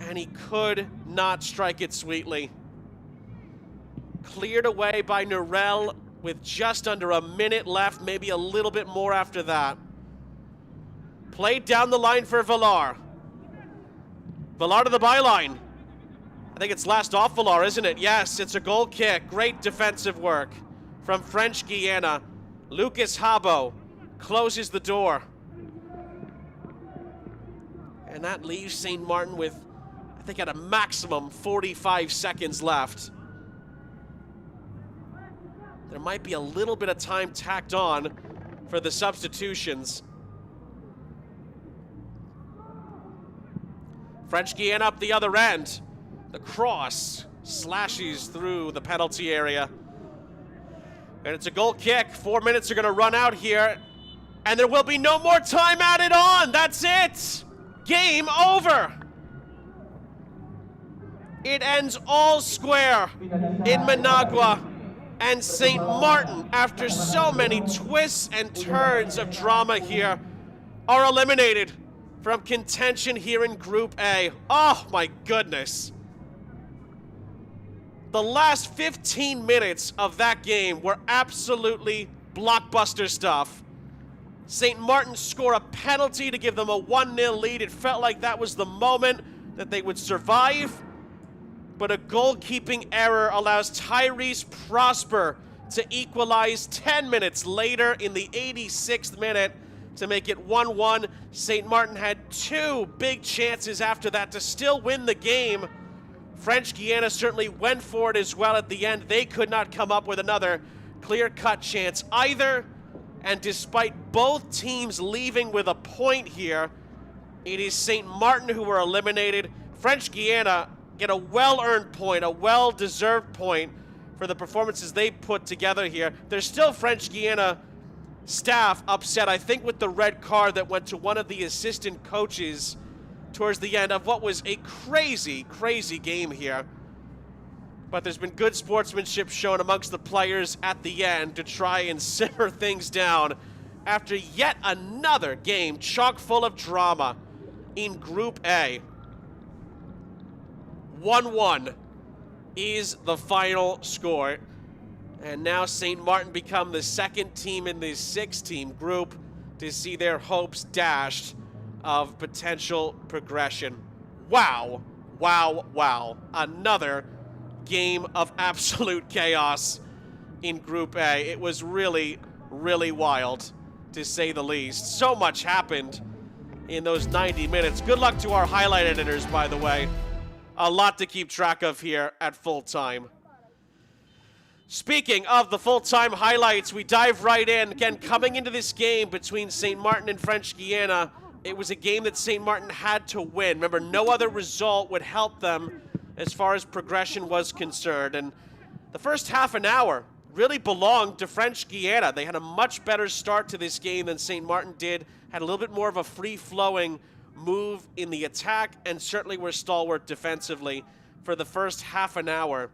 and he could not strike it sweetly. Cleared away by Norell with just under a minute left, maybe a little bit more after that. Played down the line for Villar. Villar to the byline. I think it's last off Villar, isn't it? Yes, it's a goal kick. Great defensive work from French Guiana. Lucas Habo closes the door. And that leaves St. Martin with, I think, at a maximum 45 seconds left. There might be a little bit of time tacked on for the substitutions. French Guiana up the other end. The cross slashes through the penalty area. And it's a goal kick. 4 minutes are going to run out here. And there will be no more time added on. That's it. Game over. It ends all square in Managua. And St. Martin, after so many twists and turns of drama here, are eliminated from contention here in Group A. Oh my goodness. The last 15 minutes of that game were absolutely blockbuster stuff. St. Martin score a penalty to give them a 1-0 lead. It felt like that was the moment. that they would survive, but a goalkeeping error allows Tyrese Prosper to equalize 10 minutes later in the 86th minute to make it 1-1. St. Martin had two big chances after that to still win the game. French Guiana certainly went for it as well at the end. They could not come up with another clear-cut chance either. And despite both teams leaving with a point here, it is St. Martin who were eliminated. French Guiana get a well-earned point, a well-deserved point for the performances they put together here. There's still French Guiana staff upset, I think, with the red card that went to one of the assistant coaches towards the end of what was a crazy, crazy game here. But there's been good sportsmanship shown amongst the players at the end to try and simmer things down after yet another game chock full of drama in Group A. 1-1 is the final score. And now St. Martin become the second team in this six-team group to see their hopes dashed of potential progression. Wow, wow, wow. Another game of absolute chaos in Group A. It was really, really wild, to say the least. So much happened in those 90 minutes. Good luck to our highlight editors, by the way. A lot to keep track of here at full time. Speaking of the full-time highlights, we dive right in. Again, coming into this game between St. Martin and French Guiana, it was a game that St. Martin had to win. Remember, no other result would help them as far as progression was concerned. And the first half an hour really belonged to French Guiana. They had a much better start to this game than St. Martin did, had a little bit more of a free-flowing move in the attack, and certainly were stalwart defensively for the first half an hour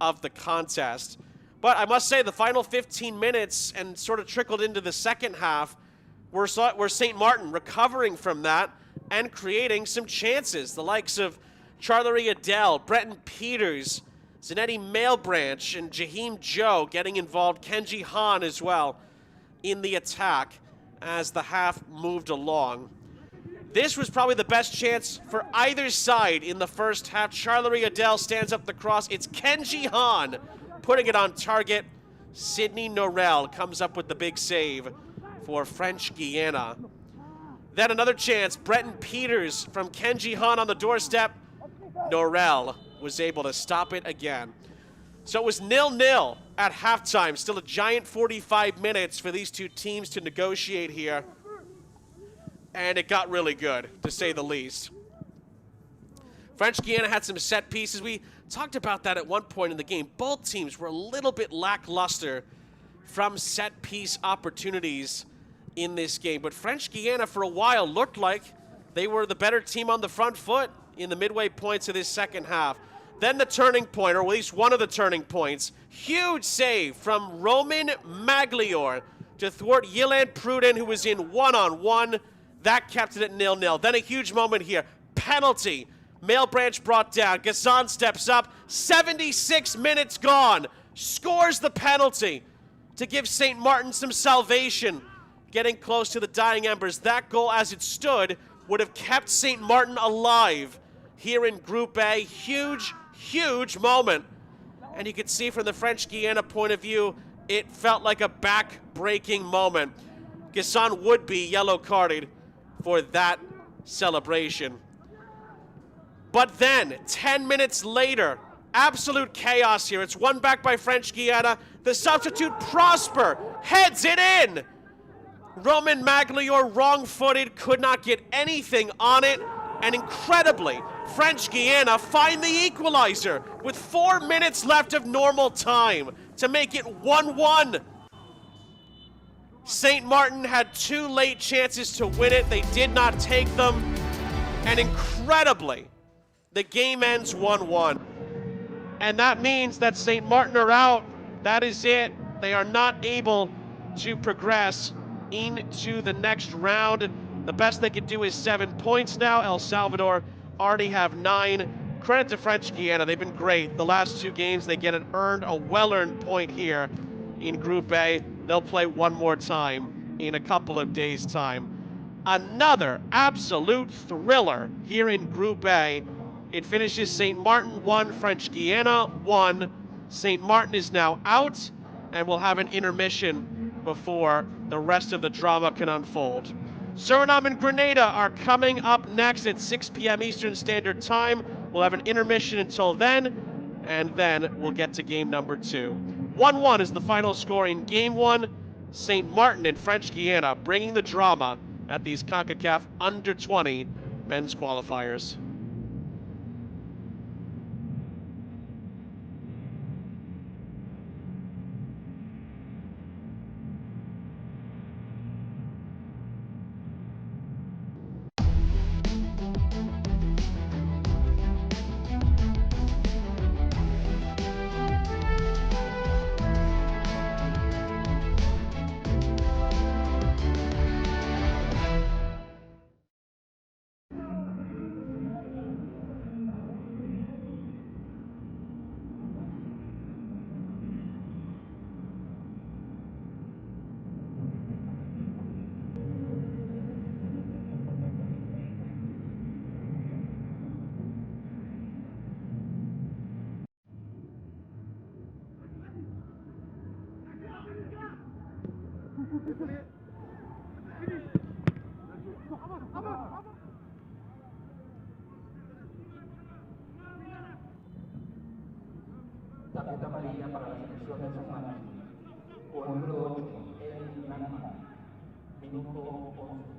of the contest. But I must say, the final 15 minutes and sort of trickled into the second half were St. Martin recovering from that and creating some chances. The likes of Charlery Adele, Breton Peters, Zanetti Mailbranch, and Jaheim Joe getting involved. Kenji Han as well in the attack as the half moved along. This was probably the best chance for either side in the first half. Charlery Adele stands up the cross. It's Kenji Han putting it on target. Sidney Norell comes up with the big save for French Guiana. Then another chance. Breton Peters from Kenji Han on the doorstep. Norell was able to stop it again. So it was 0-0 at halftime. Still a giant 45 minutes for these two teams to negotiate here. And it got really good, to say the least. French Guiana had some set pieces. We talked about that at one point in the game. Both teams were a little bit lackluster from set piece opportunities in this game. But French Guiana, for a while, looked like they were the better team on the front foot in the midway points of this second half. Then the turning point, or at least one of the turning points. Huge save from Roman Maglior to thwart Ylan Pruden, who was in one-on-one. That kept it at 0-0. Then a huge moment here. Penalty. Mailbranch brought down. Gasson steps up. 76 minutes gone. Scores the penalty to give St. Martin some salvation. Getting close to the dying embers. That goal, as it stood, would have kept St. Martin alive here in Group A. Huge, huge moment. And you can see from the French Guiana point of view, it felt like a back-breaking moment. Gasson would be yellow-carded for that celebration. But then, 10 minutes later, absolute chaos here. It's won back by French Guiana. The substitute, Prosper, heads it in. Roman Maglior, wrong-footed, could not get anything on it. And incredibly, French Guiana find the equalizer with 4 minutes left of normal time to make it 1-1. St. Martin had two late chances to win it. They did not take them. And incredibly, the game ends 1-1. And that means that St. Martin are out. That is it. They are not able to progress into the next round. And the best they can do is 7 points now. El Salvador already have 9. Credit to French Guiana. They've been great. The last 2 games, they get a well-earned point here in Group A. They'll play one more time in a couple of days' time. Another absolute thriller here in Group A. It finishes St. Martin 1, French Guiana 1. St. Martin is now out, and we'll have an intermission before the rest of the drama can unfold. Suriname and Grenada are coming up next at 6 p.m. Eastern Standard Time. We'll have an intermission until then, and then we'll get to game number 2. 1-1 is the final score in game 1. St. Martin and French Guiana bringing the drama at these Concacaf Under-20 men's qualifiers. Tarjeta amarilla para la selección de San Martín. Con el número 8, el Minuto 11.